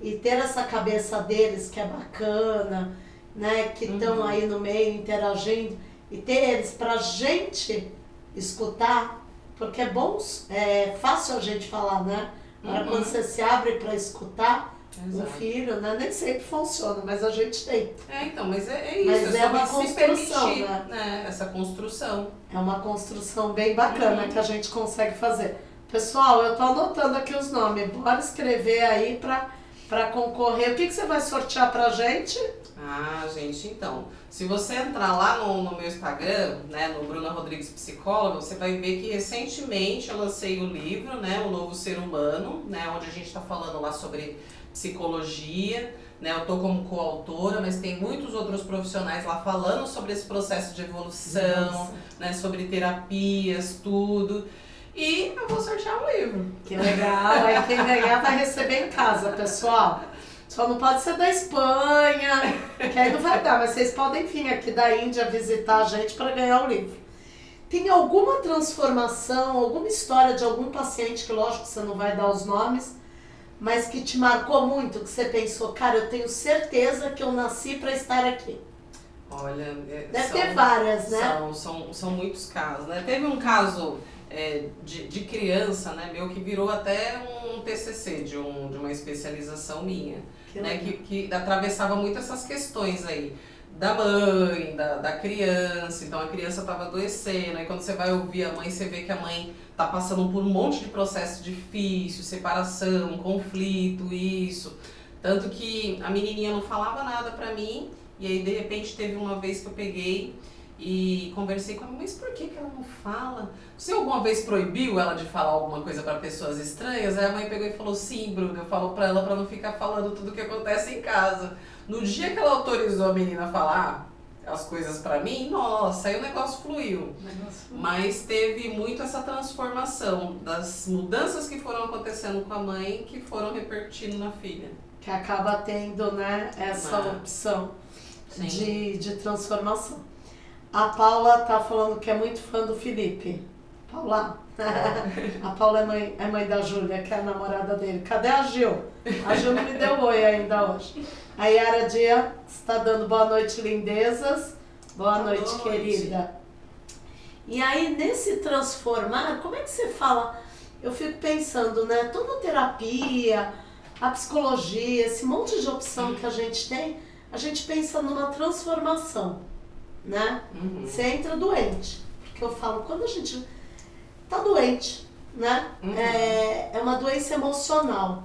E ter essa cabeça deles, que é bacana, né, que estão aí no meio interagindo, e ter eles pra gente escutar, porque é bom, é fácil a gente falar, né? Agora quando você se abre pra escutar, o filho, né, nem sempre funciona, mas a gente tem. Então, mas é isso. Mas é uma sobre se construção, permitir, né? Essa construção. É uma construção bem bacana que a gente consegue fazer. Pessoal, eu tô anotando aqui os nomes, bora escrever aí pra concorrer. O que você vai sortear pra gente? Ah, gente, então, se você entrar lá no meu Instagram, né, no Bruna Rodrigues Psicóloga, você vai ver que recentemente eu lancei o livro, né, O Novo Ser Humano, né, onde a gente está falando lá sobre psicologia, né, eu tô como coautora, mas tem muitos outros profissionais lá falando sobre esse processo de evolução, né, sobre terapias, tudo. E eu vou sortear um livro. Que legal, aí quem ganhar vai receber em casa, pessoal. Só não pode ser da Espanha, que aí não vai dar, mas vocês podem vir aqui da Índia visitar a gente para ganhar o livro. Tem alguma transformação, alguma história de algum paciente, que lógico que você não vai dar os nomes, mas que te marcou muito, que você pensou, cara, eu tenho certeza que eu nasci para estar aqui? Olha, deve ter várias, né? São muitos casos, né? Teve um caso de criança, né, meu, que virou até um TCC de uma especialização minha, né, que atravessava muito essas questões aí da mãe, da criança. Então a criança estava adoecendo, aí quando você vai ouvir a mãe, você vê que a mãe tá passando por um monte de processo difícil, separação, conflito, isso. Tanto que a menininha não falava nada pra mim, e aí de repente teve uma vez que eu peguei e conversei com ela, mas por que ela não fala? Você alguma vez proibiu ela de falar alguma coisa para pessoas estranhas? Aí a mãe pegou e falou, sim, Bruna, eu falo para ela para não ficar falando tudo o que acontece em casa. No dia que ela autorizou a menina a falar as coisas para mim, nossa, aí o negócio fluiu. Mas teve muito essa transformação das mudanças que foram acontecendo com a mãe, que foram repercutindo na filha. Que acaba tendo, né, essa opção de transformação. A Paula tá falando que é muito fã do Felipe. Paula? A Paula é mãe da Júlia, que é a namorada dele. Cadê a Gil? A Gil não me deu oi ainda hoje. A Yara Dia está dando boa noite, lindezas. Boa noite, querida. E aí, nesse transformar, como é que você fala? Eu fico pensando, né? Toda a terapia, a psicologia, esse monte de opção que a gente tem, a gente pensa numa transformação, né? Você entra doente, porque eu falo, quando a gente tá doente, né? É uma doença emocional.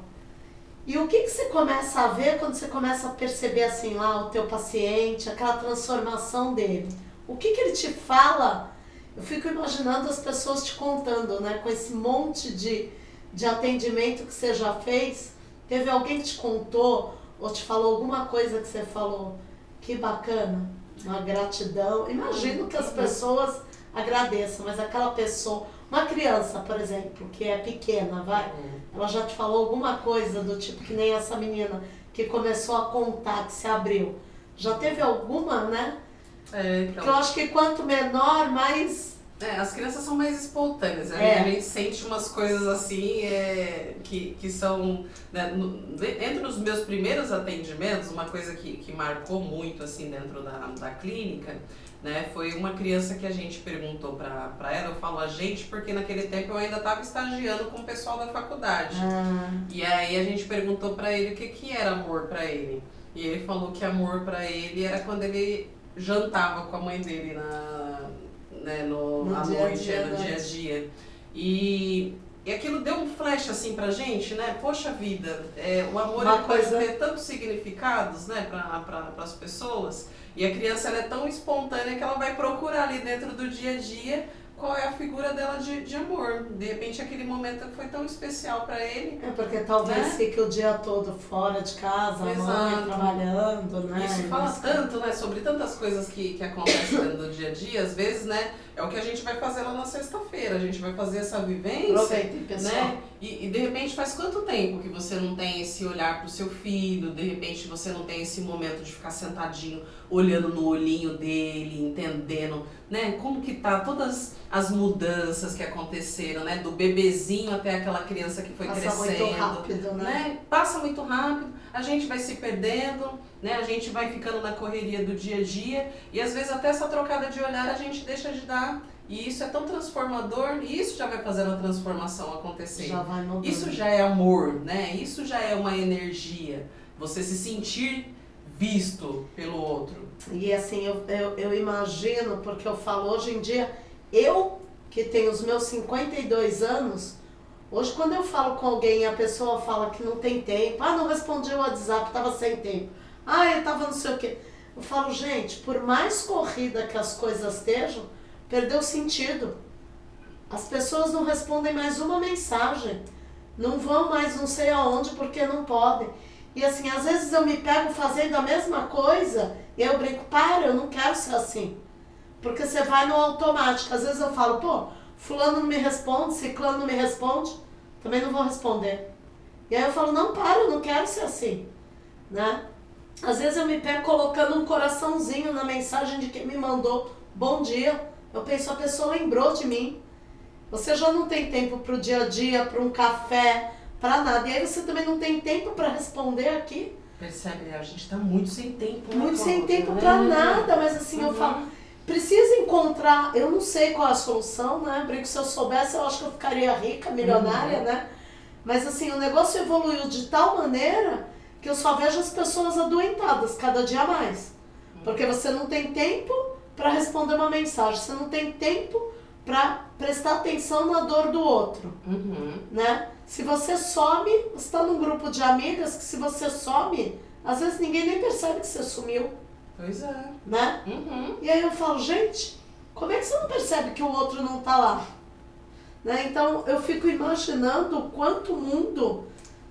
E o que você começa a ver quando você começa a perceber assim lá o teu paciente, aquela transformação dele? O que ele te fala? Eu fico imaginando as pessoas te contando, né? Com esse monte de atendimento que você já fez, teve alguém que te contou ou te falou alguma coisa que você falou, que bacana, uma gratidão. Imagino que as pessoas agradeçam, mas aquela pessoa, uma criança, por exemplo, que é pequena, ela já te falou alguma coisa do tipo, que nem essa menina que começou a contar, que se abriu. Já teve alguma, né? Então. Porque eu acho que quanto menor, mais... As crianças são mais espontâneas, né? A gente sente umas coisas assim que são... Né, entre os meus primeiros atendimentos, uma coisa que marcou muito assim dentro da clínica, né, foi uma criança que a gente perguntou pra ela, eu falo a gente porque naquele tempo eu ainda estava estagiando com o pessoal da faculdade. E aí a gente perguntou pra ele o que era amor pra ele. E ele falou que amor pra ele era quando ele jantava com a mãe dele à noite, no dia a dia. E aquilo deu um flash assim pra gente, né? Poxa vida, o amor pode ter tantos significados, né, para as pessoas. E a criança ela é tão espontânea que ela vai procurar ali dentro do dia a dia qual é a figura dela de amor. De repente aquele momento foi tão especial para ele. Porque talvez fique o dia todo fora de casa, a mãe trabalhando, né? Isso fala tanto, né, sobre tantas coisas que acontecem dentro do dia a dia. Às vezes, né, é o que a gente vai fazer lá na sexta-feira. A gente vai fazer essa vivência. Aproveitem, pessoal. Né? E de repente faz quanto tempo que você não tem esse olhar pro seu filho, de repente você não tem esse momento de ficar sentadinho, olhando no olhinho dele, entendendo, né, como que tá todas as mudanças que aconteceram, né, do bebezinho até aquela criança que foi crescendo. Passa muito rápido, né? Passa muito rápido, a gente vai se perdendo, né, a gente vai ficando na correria do dia a dia e às vezes até essa trocada de olhar a gente deixa de dar. E isso é tão transformador, e isso já vai fazendo a transformação acontecer. Já vai mudando. Isso já é amor, né? Isso já é uma energia. Você se sentir visto pelo outro. E assim, eu imagino, porque eu falo hoje em dia, eu que tenho os meus 52 anos, hoje quando eu falo com alguém e a pessoa fala que não tem tempo, não respondi o WhatsApp, estava sem tempo, eu estava não sei o quê. Eu falo, gente, por mais corrida que as coisas estejam, perdeu sentido. As pessoas não respondem mais uma mensagem. Não vão mais não sei aonde porque não podem. E assim, às vezes eu me pego fazendo a mesma coisa e eu brinco, eu não quero ser assim. Porque você vai no automático. Às vezes eu falo, fulano não me responde, ciclano não me responde, também não vou responder. E aí eu falo, não, eu não quero ser assim. Né? Às vezes eu me pego colocando um coraçãozinho na mensagem de quem me mandou bom dia. Eu penso, a pessoa lembrou de mim. Você já não tem tempo para o dia a dia, para um café, para nada. E aí você também não tem tempo para responder aqui. Percebe? A gente está muito sem tempo. Muito sem tempo para nada. Mas assim, eu falo, precisa encontrar... Eu não sei qual é a solução, né? Brinco, se eu soubesse, eu acho que eu ficaria rica, milionária, né? Mas assim, o negócio evoluiu de tal maneira que eu só vejo as pessoas adoentadas cada dia mais. Porque você não tem tempo para responder uma mensagem, você não tem tempo para prestar atenção na dor do outro, né? Se você some, você está num grupo de amigas que se você some, às vezes ninguém nem percebe que você sumiu. Pois é. Né? E aí eu falo, gente, como é que você não percebe que o outro não está lá? Né? Então eu fico imaginando o quanto o mundo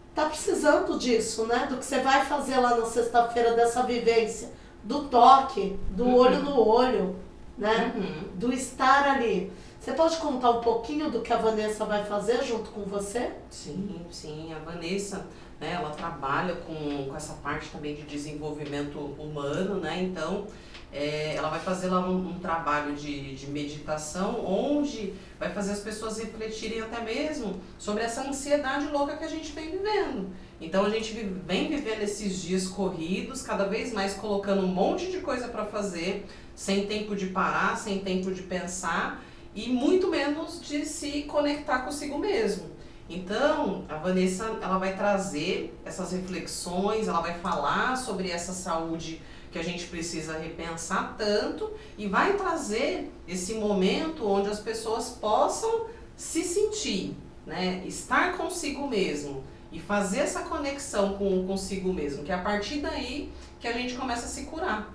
está precisando disso, né? Do que você vai fazer lá na sexta-feira dessa vivência. Do toque, do olho no olho, né? Do estar ali. Você pode contar um pouquinho do que a Vanessa vai fazer junto com você? Sim. A Vanessa, né, ela trabalha com essa parte também de desenvolvimento humano, né? Então, ela vai fazer lá um trabalho de meditação, onde vai fazer as pessoas refletirem até mesmo sobre essa ansiedade louca que a gente vem vivendo. Então a gente vem vivendo esses dias corridos, cada vez mais colocando um monte de coisa para fazer, sem tempo de parar, sem tempo de pensar e muito menos de se conectar consigo mesmo. Então a Vanessa, ela vai trazer essas reflexões, ela vai falar sobre essa saúde que a gente precisa repensar tanto e vai trazer esse momento onde as pessoas possam se sentir, né, estar consigo mesmo. E fazer essa conexão consigo mesmo, que é a partir daí que a gente começa a se curar.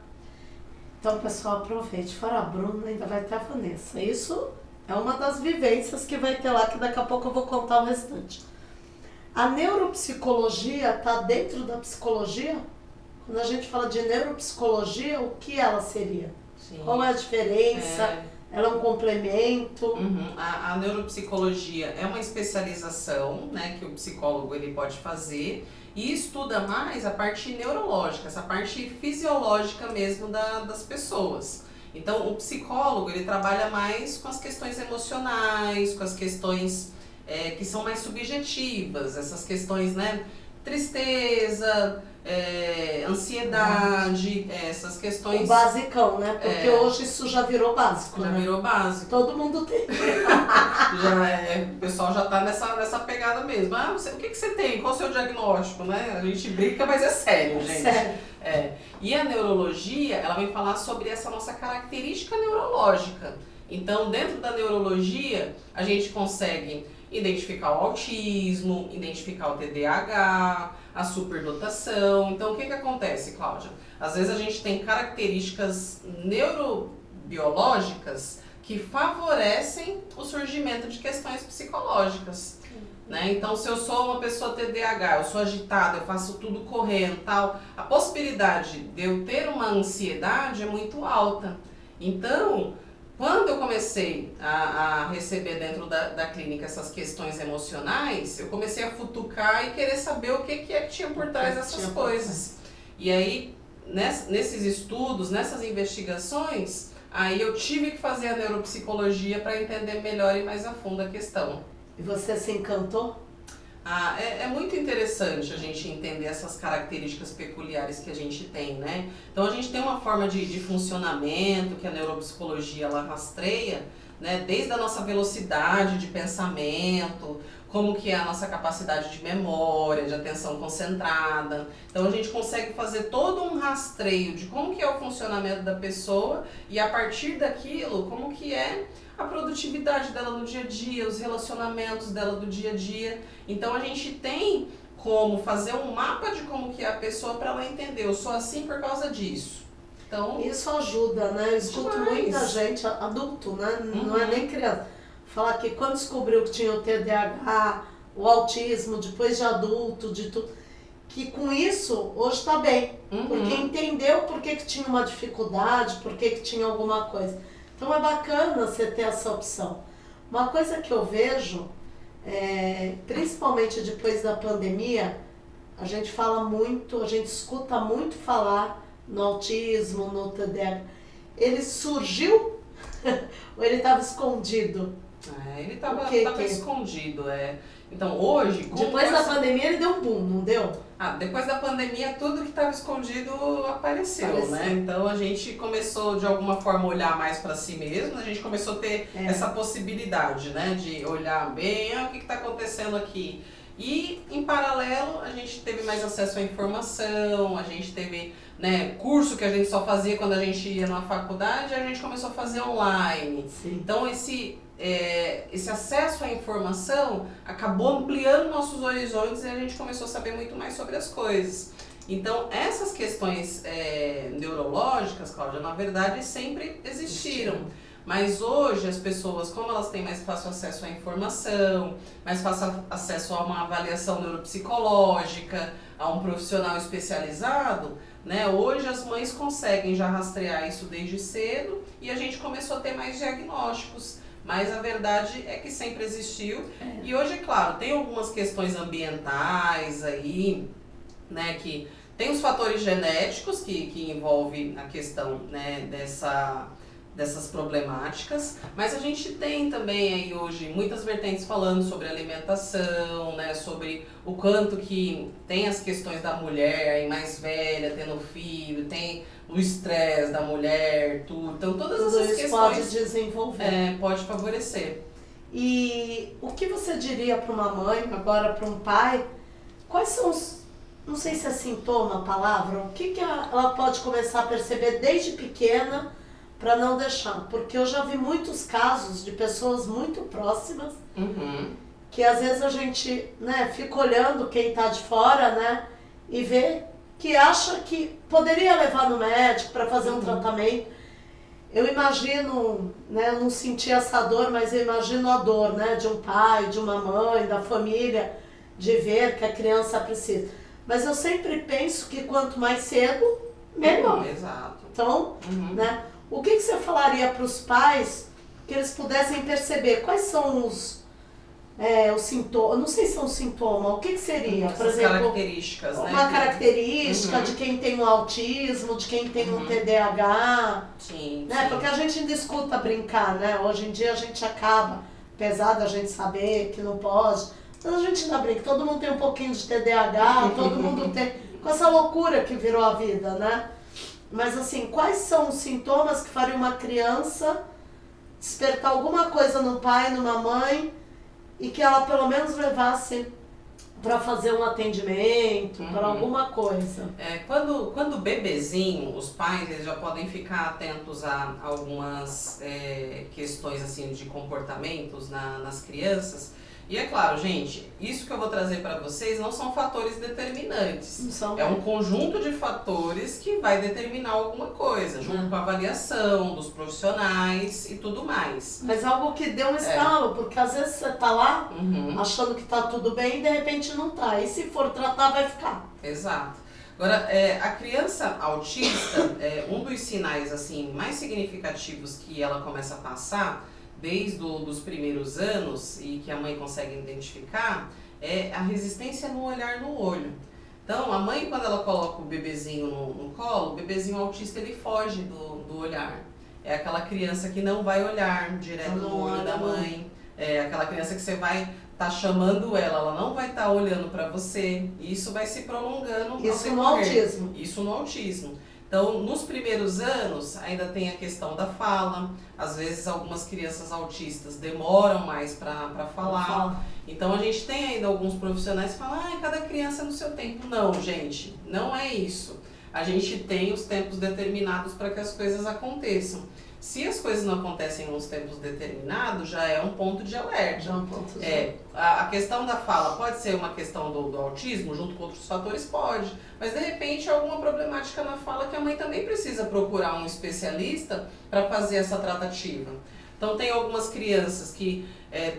Então, pessoal, aproveite. Fora a Bruna, ainda vai ter a Vanessa. Isso é uma das vivências que vai ter lá, que daqui a pouco eu vou contar o restante. A neuropsicologia está dentro da psicologia? Quando a gente fala de neuropsicologia, o que ela seria? Sim. Qual é a diferença? Ela é um complemento? A neuropsicologia é uma especialização, né, que o psicólogo ele pode fazer e estuda mais a parte neurológica, essa parte fisiológica mesmo das pessoas. Então, o psicólogo ele trabalha mais com as questões emocionais, com as questões que são mais subjetivas, essas questões, né, tristeza, ansiedade, essas questões... O basicão, né? Porque hoje isso já virou básico, Já né? virou básico. Todo mundo tem. O pessoal já tá nessa pegada mesmo. O que você tem? Qual o seu diagnóstico, né? A gente brinca, mas é sério, gente. Sério. E a neurologia, ela vem falar sobre essa nossa característica neurológica. Então, dentro da neurologia, a gente consegue identificar o autismo, identificar o TDAH, a superdotação. Então, o que acontece, Cláudia? Às vezes a gente tem características neurobiológicas que favorecem o surgimento de questões psicológicas. Né? Então, se eu sou uma pessoa TDAH, eu sou agitada, eu faço tudo correndo, tal, a possibilidade de eu ter uma ansiedade é muito alta. Então, quando eu comecei a receber dentro da clínica essas questões emocionais, eu comecei a futucar e querer saber o que tinha por trás dessas coisas. E aí, nesses estudos, nessas investigações, aí eu tive que fazer a neuropsicologia para entender melhor e mais a fundo a questão. E você se encantou? É muito interessante a gente entender essas características peculiares que a gente tem, né? Então a gente tem uma forma de funcionamento que a neuropsicologia ela rastreia, né? Desde a nossa velocidade de pensamento, como que é a nossa capacidade de memória, de atenção concentrada. Então a gente consegue fazer todo um rastreio de como que é o funcionamento da pessoa e a partir daquilo, como que é a produtividade dela no dia a dia, os relacionamentos dela do dia a dia. Então a gente tem como fazer um mapa de como que é a pessoa para ela entender, eu sou assim por causa disso. Então, isso ajuda, né? Eu escuto muita gente, adulto, né? Não é nem criança, falar que quando descobriu que tinha o TDAH, o autismo, depois de adulto, de tudo, que com isso hoje está bem, porque entendeu por que tinha uma dificuldade, por que tinha alguma coisa. Então é bacana você ter essa opção. Uma coisa que eu vejo, principalmente depois da pandemia, a gente fala muito, a gente escuta muito falar no autismo, no TDAH. Ele surgiu ou ele estava escondido? Ele estava escondido. Então hoje... Depois da pandemia ele deu um boom, não deu? Depois da pandemia tudo que estava escondido apareceu, né? Então a gente começou de alguma forma a olhar mais para si mesmo, a gente começou a ter essa possibilidade, né? De olhar bem, o que está acontecendo aqui? E em paralelo a gente teve mais acesso à informação, a gente teve, né, curso que a gente só fazia quando a gente ia na faculdade, a gente começou a fazer online. Sim. Então esse acesso à informação acabou ampliando nossos horizontes e a gente começou a saber muito mais sobre as coisas. Então essas questões neurológicas, Cláudia, na verdade sempre existiram. Mas hoje as pessoas, como elas têm mais fácil acesso à informação, mais fácil acesso a uma avaliação neuropsicológica, a um profissional especializado, né? Hoje as mães conseguem já rastrear isso desde cedo e a gente começou a ter mais diagnósticos. Mas a verdade é que sempre existiu. E hoje, é claro, tem algumas questões ambientais aí, né? Que tem os fatores genéticos que envolvem a questão, né, dessas problemáticas, mas a gente tem também aí hoje muitas vertentes falando sobre alimentação, né, sobre o quanto que tem as questões da mulher aí mais velha, tendo filho, tem o estresse da mulher, tudo. Então todas essas questões pode desenvolver. Pode favorecer. E o que você diria para uma mãe, agora para um pai, quais são os, não sei se é sintoma a palavra, o que ela pode começar a perceber desde pequena para não deixar? Porque eu já vi muitos casos de pessoas muito próximas, que às vezes a gente, né, fica olhando quem está de fora, né, e vê que acha que poderia levar no médico para fazer um tratamento. Eu imagino, né, eu não senti essa dor, mas eu imagino a dor, né, de um pai, de uma mãe, da família, de ver que a criança precisa. Mas eu sempre penso que quanto mais cedo, melhor. Exato. Então, né, o que você falaria para os pais que eles pudessem perceber quais são os sintomas, não sei se são sintomas, o que seria? Por exemplo, características, né? Uma característica de quem tem um autismo, de quem tem um TDAH. Sim, né? Porque a gente ainda escuta brincar, né? Hoje em dia a gente acaba, apesar da gente saber que não pode, mas a gente ainda brinca, todo mundo tem um pouquinho de TDAH, todo mundo tem, com essa loucura que virou a vida, né? Mas assim, quais são os sintomas que fariam uma criança despertar alguma coisa no pai, numa mãe, e que ela pelo menos levasse para fazer um atendimento, para alguma coisa? Quando bebezinho, os pais eles já podem ficar atentos a algumas questões assim de comportamentos nas crianças. E é claro, gente, isso que eu vou trazer para vocês não são fatores determinantes. Não são. É um conjunto de fatores que vai determinar alguma coisa, junto com a avaliação dos profissionais e tudo mais. Mas algo que deu um estalo, porque às vezes você tá lá achando que tá tudo bem e de repente não tá. E se for tratar, vai ficar. Exato. Agora, a criança autista, um dos sinais assim mais significativos que ela começa a passar desde os primeiros anos e que a mãe consegue identificar é a resistência no olhar no olho. Então, a mãe, quando ela coloca o bebezinho no colo, o bebezinho autista ele foge do olhar. É aquela criança que não vai olhar direto no olho da mãe. É aquela criança que você vai estar chamando ela não vai estar olhando para você. E isso vai se prolongando. Isso no autismo. Isso no autismo. Então, nos primeiros anos, ainda tem a questão da fala. Às vezes, algumas crianças autistas demoram mais para falar. Então, a gente tem ainda alguns profissionais que falam, cada criança é no seu tempo. Não, gente, não é isso. A gente tem os tempos determinados para que as coisas aconteçam. Se as coisas não acontecem nos tempos determinados, já é um ponto de alerta. Já é um ponto de a questão da fala pode ser uma questão do autismo, junto com outros fatores? Pode. Mas, de repente, é alguma problemática na fala que a mãe também precisa procurar um especialista para fazer essa tratativa. Então, tem algumas crianças que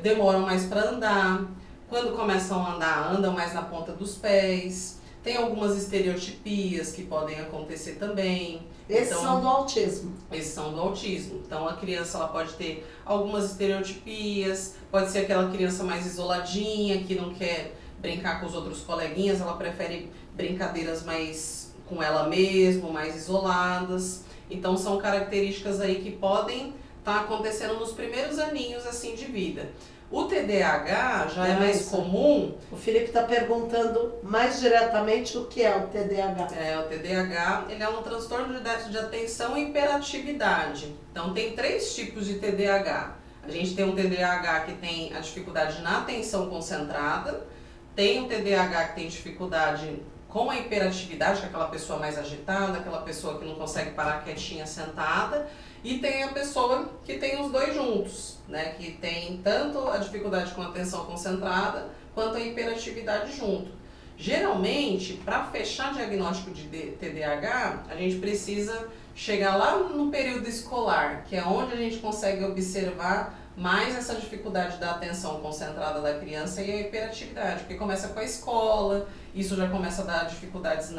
demoram mais para andar. Quando começam a andar, andam mais na ponta dos pés. Tem algumas estereotipias que podem acontecer também. Esses são do autismo. Esses são do autismo. Então, a criança ela pode ter algumas estereotipias, pode ser aquela criança mais isoladinha, que não quer brincar com os outros coleguinhas, ela prefere brincadeiras mais com ela mesma, mais isoladas. Então, são características aí que podem estar acontecendo nos primeiros aninhos assim de vida. O TDAH já é mais comum. O Felipe está perguntando mais diretamente o que é o TDAH. O TDAH ele é um transtorno de déficit de atenção e hiperatividade. Então, tem 3 tipos de TDAH. A gente tem um TDAH que tem a dificuldade na atenção concentrada, tem um TDAH que tem dificuldade com a hiperatividade, que é aquela pessoa mais agitada, aquela pessoa que não consegue parar quietinha sentada, e tem a pessoa que tem os dois juntos, né? Que tem tanto a dificuldade com a atenção concentrada quanto a hiperatividade junto. Geralmente, para fechar diagnóstico de TDAH, a gente precisa chegar lá no período escolar, que é onde a gente consegue observar mais essa dificuldade da atenção concentrada da criança e a hiperatividade, porque começa com a escola, isso já começa a dar dificuldades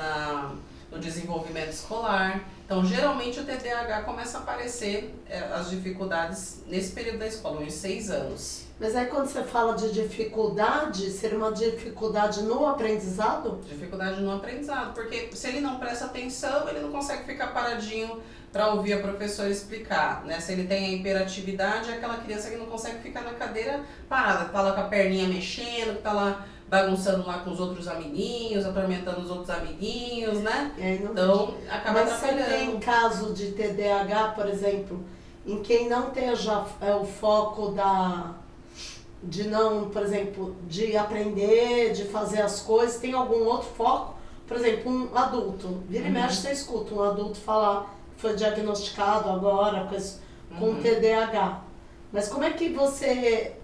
no desenvolvimento escolar. Então, geralmente o TDAH começa a aparecer as dificuldades nesse período da escola, uns 6 anos. Mas aí quando você fala de dificuldade, seria uma dificuldade no aprendizado? Dificuldade no aprendizado, porque se ele não presta atenção, ele não consegue ficar paradinho para ouvir a professora explicar, né? Se ele tem a hiperatividade, é aquela criança que não consegue ficar na cadeira parada, que tá lá com a perninha mexendo, que tá lá bagunçando lá com os outros amiguinhos, atormentando os outros amiguinhos, né? Então, acaba atrapalhando. Mas você tem caso de TDAH, por exemplo, em quem não esteja o foco de não, por exemplo, de aprender, de fazer as coisas, tem algum outro foco? Por exemplo, um adulto, vira e mexe, você escuta um adulto falar que foi diagnosticado agora com TDAH. Mas como é que você...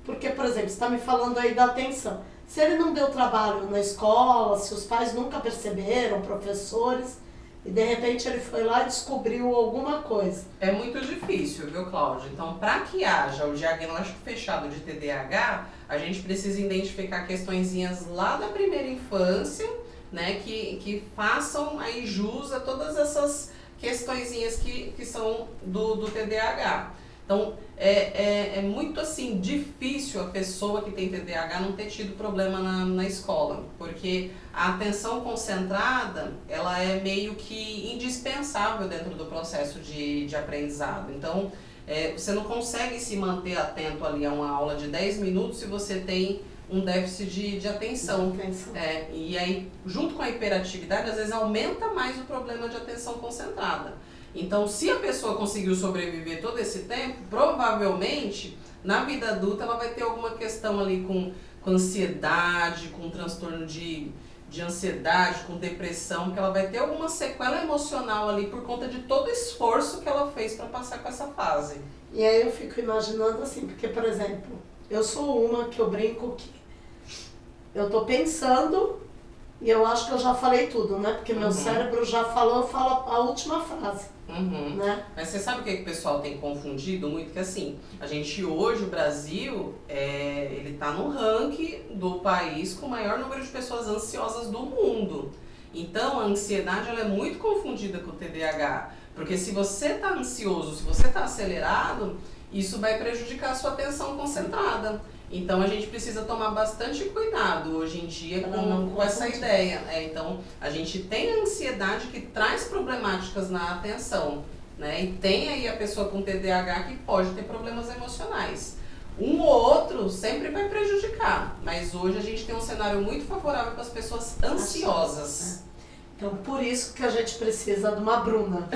Porque, por exemplo, você está me falando aí da atenção. Se ele não deu trabalho na escola, se os pais nunca perceberam, professores, e de repente ele foi lá e descobriu alguma coisa. É muito difícil, viu, Cláudia? Então, para que haja o diagnóstico fechado de TDAH, a gente precisa identificar questõezinhas lá da primeira infância, né, que façam aí jus a todas essas questõezinhas que são do TDAH. Então, é muito assim, difícil a pessoa que tem TDAH não ter tido problema na escola, porque a atenção concentrada, ela é meio que indispensável dentro do processo de aprendizado. Então, você não consegue se manter atento ali a uma aula de 10 minutos se você tem um déficit de atenção. E aí, junto com a hiperatividade, às vezes aumenta mais o problema de atenção concentrada. Então, se a pessoa conseguiu sobreviver todo esse tempo, provavelmente, na vida adulta, ela vai ter alguma questão ali com ansiedade, com transtorno de ansiedade, com depressão, que ela vai ter alguma sequela emocional ali por conta de todo o esforço que ela fez para passar com essa fase. E aí eu fico imaginando assim, porque, por exemplo, eu sou uma que eu brinco que eu tô pensando e eu acho que eu já falei tudo, né? Porque meu cérebro já falou, eu falo a última frase. Né? Mas você sabe o que o pessoal tem confundido muito? Que assim, a gente hoje, o Brasil, ele tá no ranking do país com o maior número de pessoas ansiosas do mundo. Então, a ansiedade ela é muito confundida com o TDAH. Porque se você tá ansioso, se você tá acelerado, isso vai prejudicar a sua atenção concentrada. Então a gente precisa tomar bastante cuidado hoje em dia com essa ideia. Então a gente tem a ansiedade que traz problemáticas na atenção, né? E tem aí a pessoa com TDAH que pode ter problemas emocionais. Um ou outro sempre vai prejudicar, mas hoje a gente tem um cenário muito favorável para as pessoas ansiosas. Então por isso que a gente precisa de uma Bruna.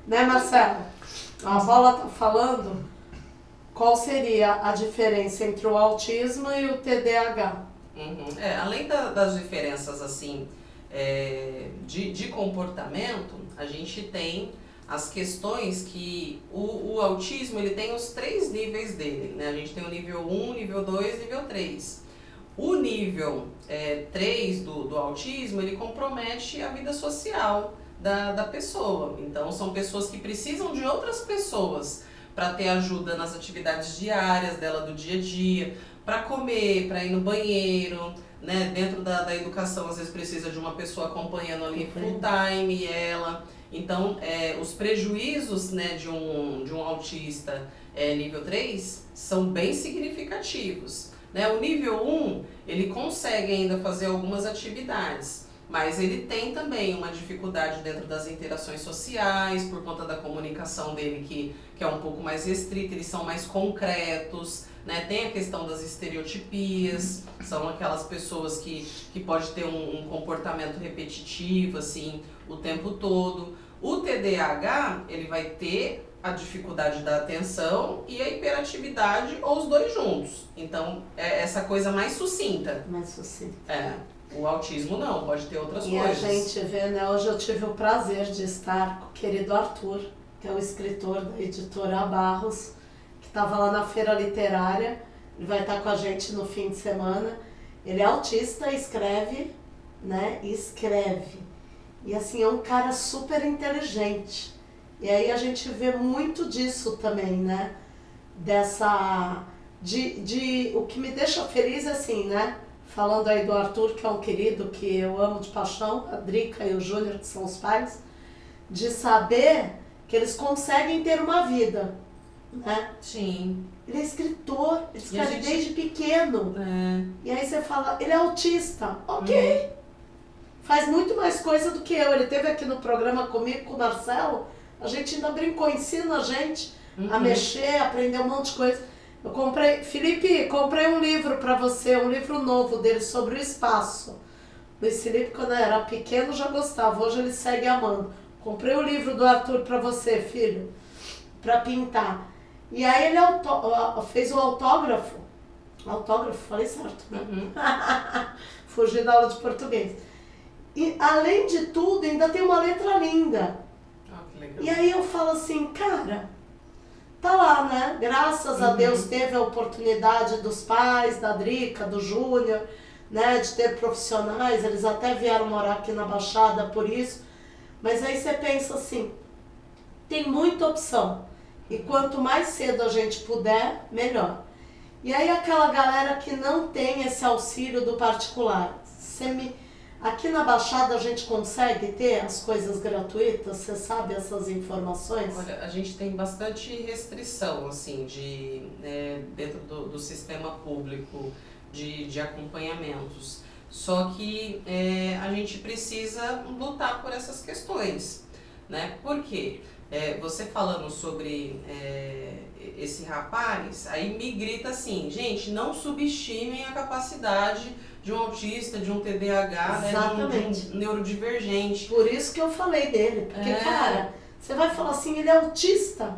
Né, Marcelo? A Paula tá falando. Qual seria a diferença entre o autismo e o TDAH? Além das diferenças assim, de comportamento, a gente tem as questões que o autismo ele tem os 3 níveis dele, né? A gente tem o nível 1, nível 2 e nível 3. O nível 3 do autismo, ele compromete a vida social da pessoa. Então, são pessoas que precisam de outras pessoas para ter ajuda nas atividades diárias dela do dia a dia, para comer, para ir no banheiro, né? Dentro da educação, às vezes precisa de uma pessoa acompanhando ali full time ela. Então, os prejuízos, né, de um autista nível 3 são bem significativos. Né? O nível 1, ele consegue ainda fazer algumas atividades, mas ele tem também uma dificuldade dentro das interações sociais, por conta da comunicação dele que é um pouco mais restrita, eles são mais concretos, né? Tem a questão das estereotipias, são aquelas pessoas que pode ter um comportamento repetitivo, assim, o tempo todo. O TDAH, ele vai ter a dificuldade da atenção e a hiperatividade, ou os dois juntos. Então, é essa coisa mais sucinta. Mais sucinta. O autismo não, pode ter outras coisas. E a gente vê, né, hoje eu tive o prazer de estar com o querido Arthur, que é o escritor da editora Barros, que estava lá na feira literária, ele vai estar com a gente no fim de semana. Ele é autista, escreve, né, escreve. E assim, é um cara super inteligente. E aí a gente vê muito disso também, né, o que me deixa feliz é assim, né, falando aí do Arthur, que é um querido que eu amo de paixão, a Drica e o Júnior, que são os pais, de saber que eles conseguem ter uma vida, né? Sim. Ele é escritor, ele escreve desde pequeno. E aí você fala, ele é autista, ok. Faz muito mais coisa do que eu. Ele esteve aqui no programa comigo, com o Marcelo, a gente ainda brincou, ensina a gente a mexer, aprender um monte de coisa. Eu comprei, Felipe, comprei um livro para você, um livro novo dele sobre o espaço. Luiz Felipe, quando era pequeno, já gostava, hoje ele segue amando. Comprei o livro do Arthur para você, filho, para pintar. E aí ele fez o autógrafo, falei certo, né? Fugi da aula de português. E além de tudo, ainda tem uma letra linda. Que legal. E aí eu falo assim, cara, tá lá, né? Graças a Deus teve a oportunidade dos pais, da Drica, do Júnior, né? De ter profissionais, eles até vieram morar aqui na Baixada por isso. Mas aí você pensa assim, tem muita opção. E quanto mais cedo a gente puder, melhor. E aí aquela galera que não tem esse auxílio do particular, Aqui na Baixada a gente consegue ter as coisas gratuitas? Você sabe essas informações? Olha, a gente tem bastante restrição, assim, dentro do sistema público de acompanhamentos. Só que a gente precisa lutar por essas questões, né? Por quê? Você falando sobre esse rapaz, aí me grita assim, gente, não subestimem a capacidade de um autista, de um TDAH, né, de um neurodivergente. Por isso que eu falei dele, porque, cara, você vai falar assim, ele é autista.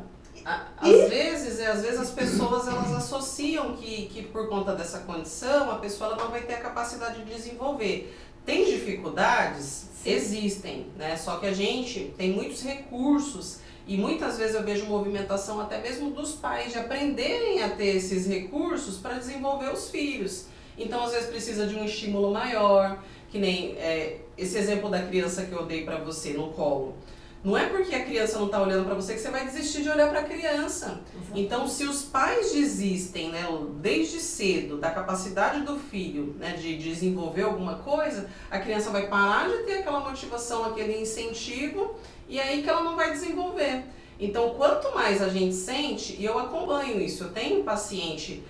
Às vezes as pessoas elas associam que por conta dessa condição, a pessoa ela não vai ter a capacidade de desenvolver. Tem dificuldades? Sim. Existem, né? Só que a gente tem muitos recursos e muitas vezes eu vejo movimentação até mesmo dos pais de aprenderem a ter esses recursos para desenvolver os filhos. Então, às vezes, precisa de um estímulo maior, que nem esse exemplo da criança que eu dei para você no colo. Não é porque a criança não está olhando para você que você vai desistir de olhar para a criança. Exatamente. Então, se os pais desistem, né, desde cedo da capacidade do filho, né, de desenvolver alguma coisa, a criança vai parar de ter aquela motivação, aquele incentivo, e aí que ela não vai desenvolver. Então, quanto mais a gente sente, e eu acompanho isso, eu tenho um paciente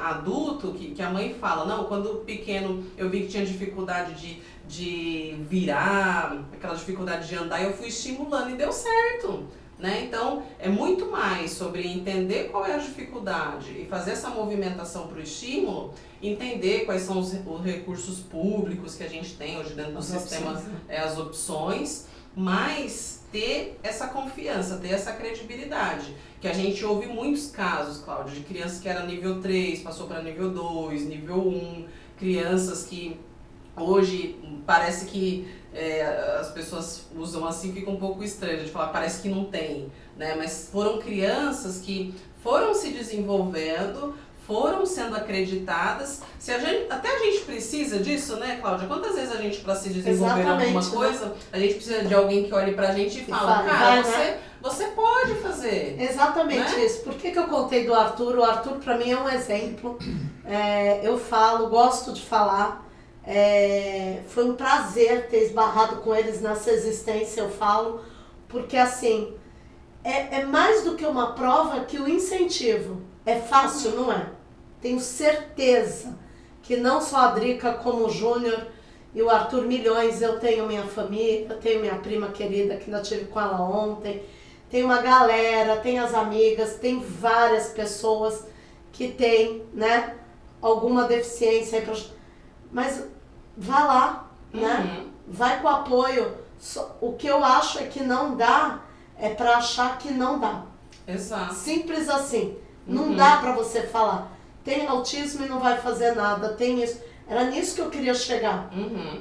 adulto que a mãe fala, não, quando pequeno eu vi que tinha dificuldade de virar, aquela dificuldade de andar, eu fui estimulando e deu certo, né? Então, é muito mais sobre entender qual é a dificuldade e fazer essa movimentação para o estímulo, entender quais são os recursos públicos que a gente tem hoje dentro do sistema, as opções, mas ter essa confiança, ter essa credibilidade. Que a gente ouve muitos casos, Cláudia, de crianças que era nível 3, passou para nível 2, nível 1, crianças que hoje parece que as pessoas usam assim, fica um pouco estranho de falar, parece que não tem, né? Mas foram crianças que foram se desenvolvendo, foram sendo acreditadas. Até a gente precisa disso, né, Cláudia? Quantas vezes a gente, para se desenvolver em alguma coisa, a gente precisa de alguém que olhe pra gente e fala, cara, você pode fazer. Exatamente, né? Isso. Por que eu contei do Arthur? O Arthur, pra mim, é um exemplo. Eu falo, gosto de falar. Foi um prazer ter esbarrado com eles nessa existência, eu falo. Porque, assim, é mais do que uma prova que o incentivo. É fácil, não é? Tenho certeza que não só a Drica como o Júnior e o Arthur Milhões, eu tenho minha família, tenho minha prima querida que ainda estive com ela ontem, tem uma galera, tem as amigas, tem várias pessoas que têm, né, alguma deficiência. Mas vá lá, né? Vai com apoio. O que eu acho é que não dá, é pra achar que não dá. Exato. Simples assim. Não dá pra você falar, tem autismo e não vai fazer nada, tem isso. Era nisso que eu queria chegar,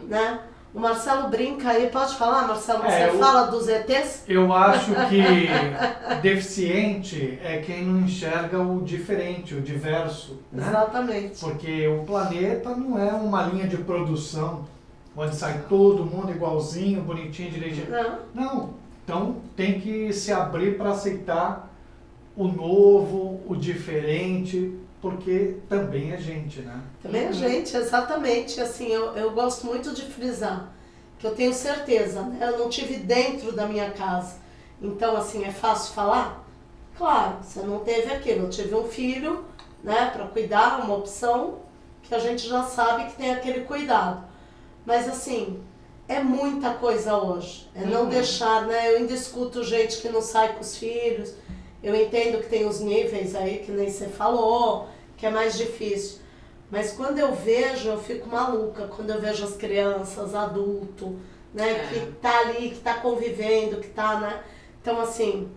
né? O Marcelo brinca aí, pode falar, Marcelo? Você fala dos ETs? Eu acho que deficiente é quem não enxerga o diferente, o diverso, né? Exatamente. Porque o planeta não é uma linha de produção onde sai todo mundo igualzinho, bonitinho, direitinho. Não. Então tem que se abrir para aceitar o novo, o diferente, porque também é gente, né? Também é gente, exatamente. Assim, eu gosto muito de frisar, que eu tenho certeza, né? Eu não tive dentro da minha casa. Então, assim, é fácil falar? Claro, você não teve aquilo. Eu tive um filho, né, para cuidar, uma opção, que a gente já sabe que tem aquele cuidado. Mas, assim, é muita coisa hoje. É não deixar, né? Eu ainda escuto gente que não sai com os filhos. Eu entendo que tem os níveis aí, que nem você falou, que é mais difícil. Mas quando eu vejo, eu fico maluca. Quando eu vejo as crianças, adulto, né? Que tá ali, que tá convivendo, que tá, né? Então, assim,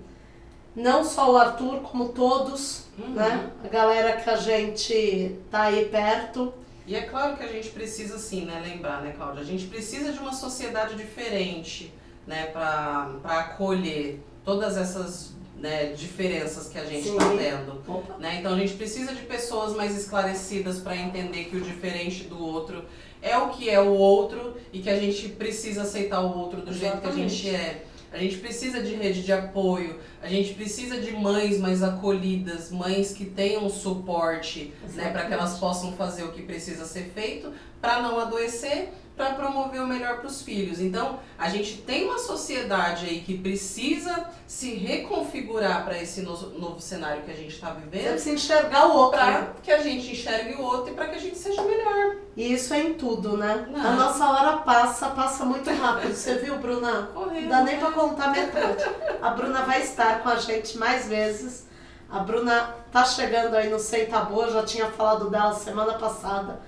não só o Arthur, como todos, né? A galera que a gente tá aí perto. E é claro que a gente precisa, assim, né, lembrar, né, Cláudia? A gente precisa de uma sociedade diferente, né, para acolher todas essas, né, diferenças que a gente está tendo, né? Então a gente precisa de pessoas mais esclarecidas para entender que o diferente do outro é o que é o outro e que a gente precisa aceitar o outro do jeito que a gente é. A gente precisa de rede de apoio, a gente precisa de mães mais acolhidas, mães que tenham suporte, né, para que elas possam fazer o que precisa ser feito para não adoecer, para promover o melhor para os filhos. Então, a gente tem uma sociedade aí que precisa se reconfigurar para esse novo cenário que a gente está vivendo. Você precisa enxergar o outro. Para que a gente enxergue o outro e para que a gente seja melhor. E isso é em tudo, né? Não. A nossa hora passa muito rápido. Você viu, Bruna? Correndo, Não dá nem para contar metade. A Bruna vai estar com a gente mais vezes. A Bruna tá chegando aí no Senta Boa, já tinha falado dela semana passada,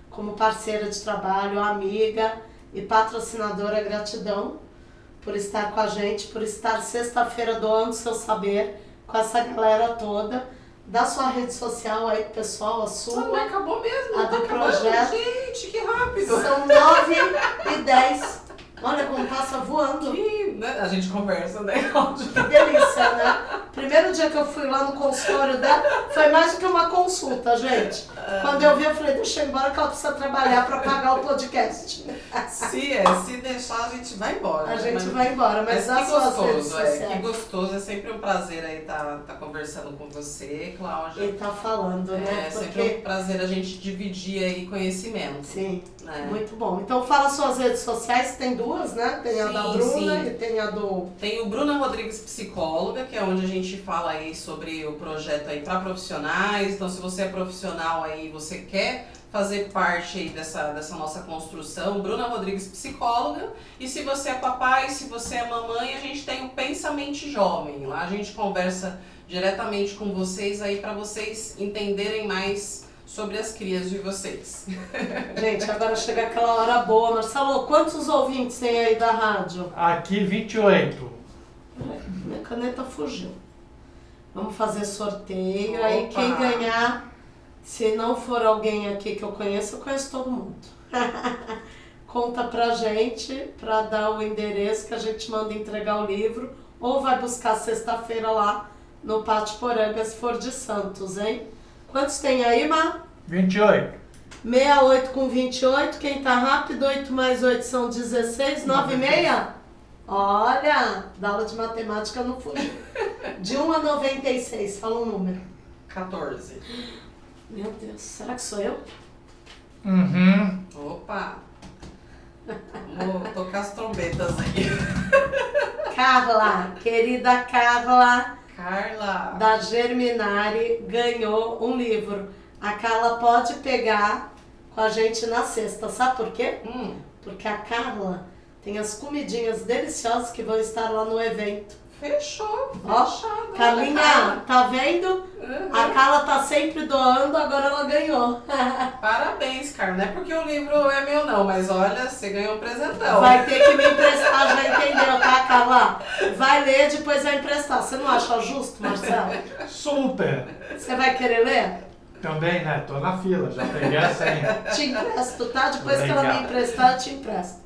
como parceira de trabalho, amiga e patrocinadora. Gratidão por estar com a gente, por estar sexta-feira doando seu saber com essa galera toda. Dá sua rede social aí, pessoal, a sua. Mas acabou mesmo, a do acabando. projeto. Gente, que rápido. São 9h10. Olha como passa voando. Né? A gente conversa, né? Que delícia, né? Primeiro dia que eu fui lá no consultório dela, foi mais do que uma consulta, gente. Quando eu vi, eu falei, deixa eu ir embora que ela precisa trabalhar para pagar o podcast. Se deixar, a gente vai embora. A gente vai embora, mas dá suas redes sociais. Que gostoso, é sempre um prazer aí tá conversando com você, Cláudia. E tá falando, né? É sempre um prazer a gente dividir aí conhecimento. Sim, né? Muito bom. Então fala suas redes sociais, tem duas, né? Tem a da Bruna sim. E tem a do... Tem o Bruna Rodrigues Psicóloga, que é onde a gente fala aí sobre o projeto aí para profissionais. Então, se você é profissional aí, você quer fazer parte aí dessa nossa construção, Bruna Rodrigues Psicóloga. E se você é papai, se você é mamãe, a gente tem o Pensamente Jovem. Lá a gente conversa diretamente com vocês aí para vocês entenderem mais sobre as crias de vocês. Gente, agora chega aquela hora boa. Marcelo, quantos ouvintes tem aí da rádio? Aqui 28. Minha caneta fugiu. Vamos fazer sorteio. Opa. Aí quem ganhar, se não for alguém aqui que eu conheço todo mundo. Conta pra gente, pra dar o endereço que a gente manda entregar o livro. Ou vai buscar sexta-feira lá no Pátio Poranga, se for de Santos, hein? Quantos tem aí, Má? 28. 68 com 28. Quem tá rápido, 8 mais 8 são 16. 9 e meia? Olha, da aula de matemática não fugiu. De 1 a 96, fala um número. 14. Meu Deus, será que sou eu? Uhum. Opa! Vou tocar as trombetas aqui. Carla, querida Carla, Carla! da Germinari, ganhou um livro. A Carla pode pegar com a gente na sexta. Sabe por quê? Porque a Carla tem as comidinhas deliciosas que vão estar lá no evento. Fechou, Ó, fechado. Carlinha, tá vendo? A Carla tá sempre doando, agora ela ganhou. Parabéns, Carla. Não é porque o livro é meu não, mas olha, você ganhou um presentão. Vai ter que me emprestar, já entendeu, tá, Carla? Vai ler, depois vai emprestar. Você não acha justo, Marcelo? Super. Você vai querer ler? Também, né? Tô na fila, já peguei a senha. Te empresto, tá? Depois Legal. que ela me emprestar, eu te empresto.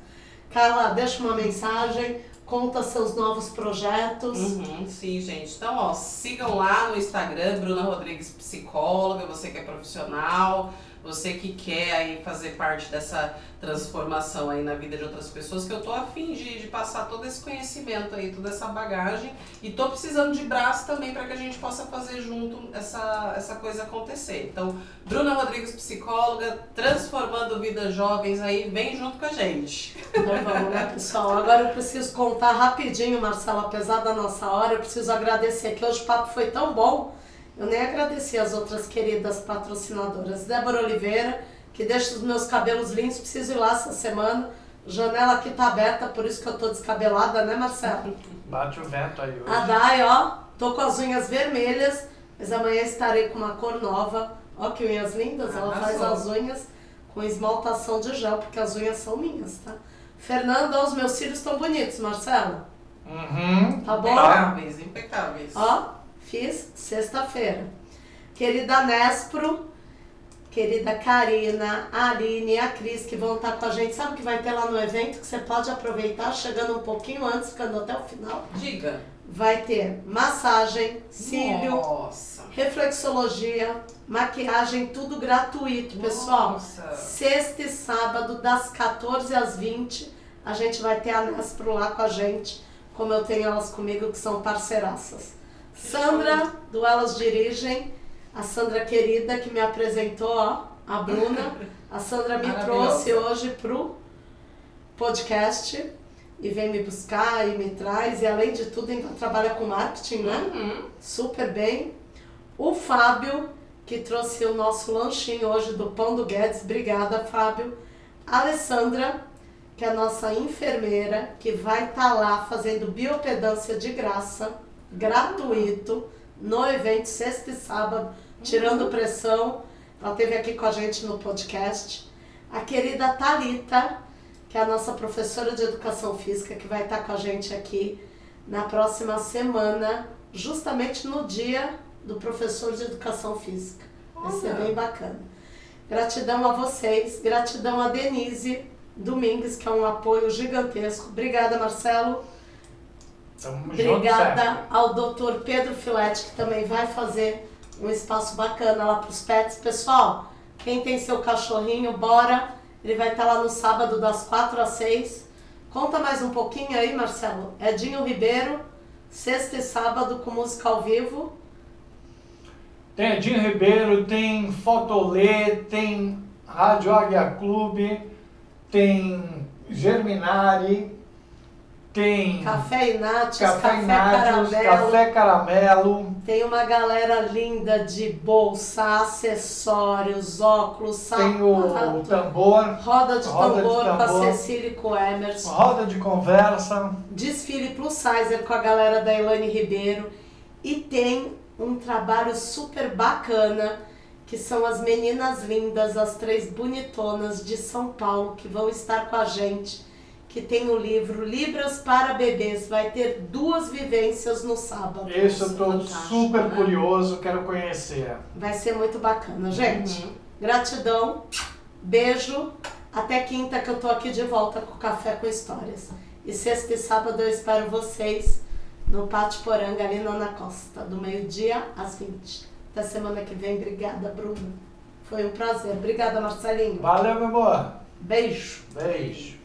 Carla, deixa uma mensagem, conta seus novos projetos. Sim, gente. Então, ó, sigam lá no Instagram, Bruna Rodrigues Psicóloga, você que é profissional, você que quer aí fazer parte dessa transformação aí na vida de outras pessoas, que eu tô a fim de passar todo esse conhecimento aí, toda essa bagagem, e tô precisando de braço também para que a gente possa fazer junto essa coisa acontecer. Então, Bruna Rodrigues Psicóloga, transformando vidas jovens aí, vem junto com a gente. Então vamos, né, pessoal? Agora eu preciso contar rapidinho, Marcelo, apesar da nossa hora, eu preciso agradecer que hoje o papo foi tão bom. Eu nem agradeci as outras queridas patrocinadoras. Débora Oliveira, que deixa os meus cabelos limpos, preciso ir lá essa semana. Janela aqui tá aberta, por isso que eu tô descabelada, né, Marcelo? Bate o vento aí hoje. A Dai, ó, tô com as unhas vermelhas, mas amanhã estarei com uma cor nova. Ó que unhas lindas, ela faz as unhas com esmaltação de gel, porque as unhas são minhas, tá? Fernanda, os meus cílios estão bonitos, Marcelo. Tá bom? Impecáveis, impecáveis. Ó, fiz sexta-feira. Querida Nespro, querida Karina, a Aline e a Cris, que vão estar com a gente. Sabe o que vai ter lá no evento? Que você pode aproveitar chegando um pouquinho antes, ficando até o final. Diga. Vai ter massagem, cílio, Nossa. reflexologia, maquiagem, tudo gratuito, pessoal. Nossa. Sexta e sábado, das 14 às 20, a gente vai ter a Nespro lá com a gente, como eu tenho elas comigo, que são parceiraças. Sandra, do Elas Dirigem, a Sandra querida que me apresentou, ó, a Bruna. A Sandra me trouxe hoje pro podcast e vem me buscar e me traz. E além de tudo, ainda trabalha com marketing, né? Super bem. O Fábio, que trouxe o nosso lanchinho hoje do Pão do Guedes. Obrigada, Fábio. A Alessandra, que é a nossa enfermeira, que vai estar lá fazendo biopedância de graça, gratuito, no evento sexta e sábado, tirando pressão. Ela esteve aqui com a gente no podcast. A querida Thalita, que é a nossa professora de educação física, que vai estar com a gente aqui na próxima semana, justamente no dia do professor de educação física. Vai ser bem bacana. Gratidão a vocês, gratidão a Denise Domingues, que é um apoio gigantesco. Obrigada, Marcelo. Obrigada ao Dr. Pedro Filetti, que também vai fazer um espaço bacana lá para os pets. Pessoal, quem tem seu cachorrinho, bora. Ele vai estar lá no sábado das 4 às 6. Conta mais um pouquinho aí, Marcelo. Edinho Ribeiro, sexta e sábado com música ao vivo. Tem Edinho Ribeiro, tem Fotolê, tem Rádio Águia Clube, tem Germinari, tem Café Inátios, Café Caramelo. Tem uma galera linda de bolsa, acessórios, óculos, sapato. Tem o tambor. Roda de tambor com a Cecília e com o Emerson. Roda de conversa. Desfile plus sizer com a galera da Elaine Ribeiro. E tem um trabalho super bacana, que são as meninas lindas, as 3 bonitonas de São Paulo, que vão estar com a gente, que tem o livro Libras para Bebês. Vai ter 2 vivências no sábado. Isso, eu estou super curioso, quero conhecer. Vai ser muito bacana, gente. Gratidão, beijo, até quinta que eu tô aqui de volta com Café com Histórias. E sexta e sábado eu espero vocês no Pátio Poranga, ali na Ana Costa, do meio-dia às 20. Até semana que vem. Obrigada, Bruno. Foi um prazer. Obrigada, Marcelinho. Valeu, meu amor. Beijo. Beijo.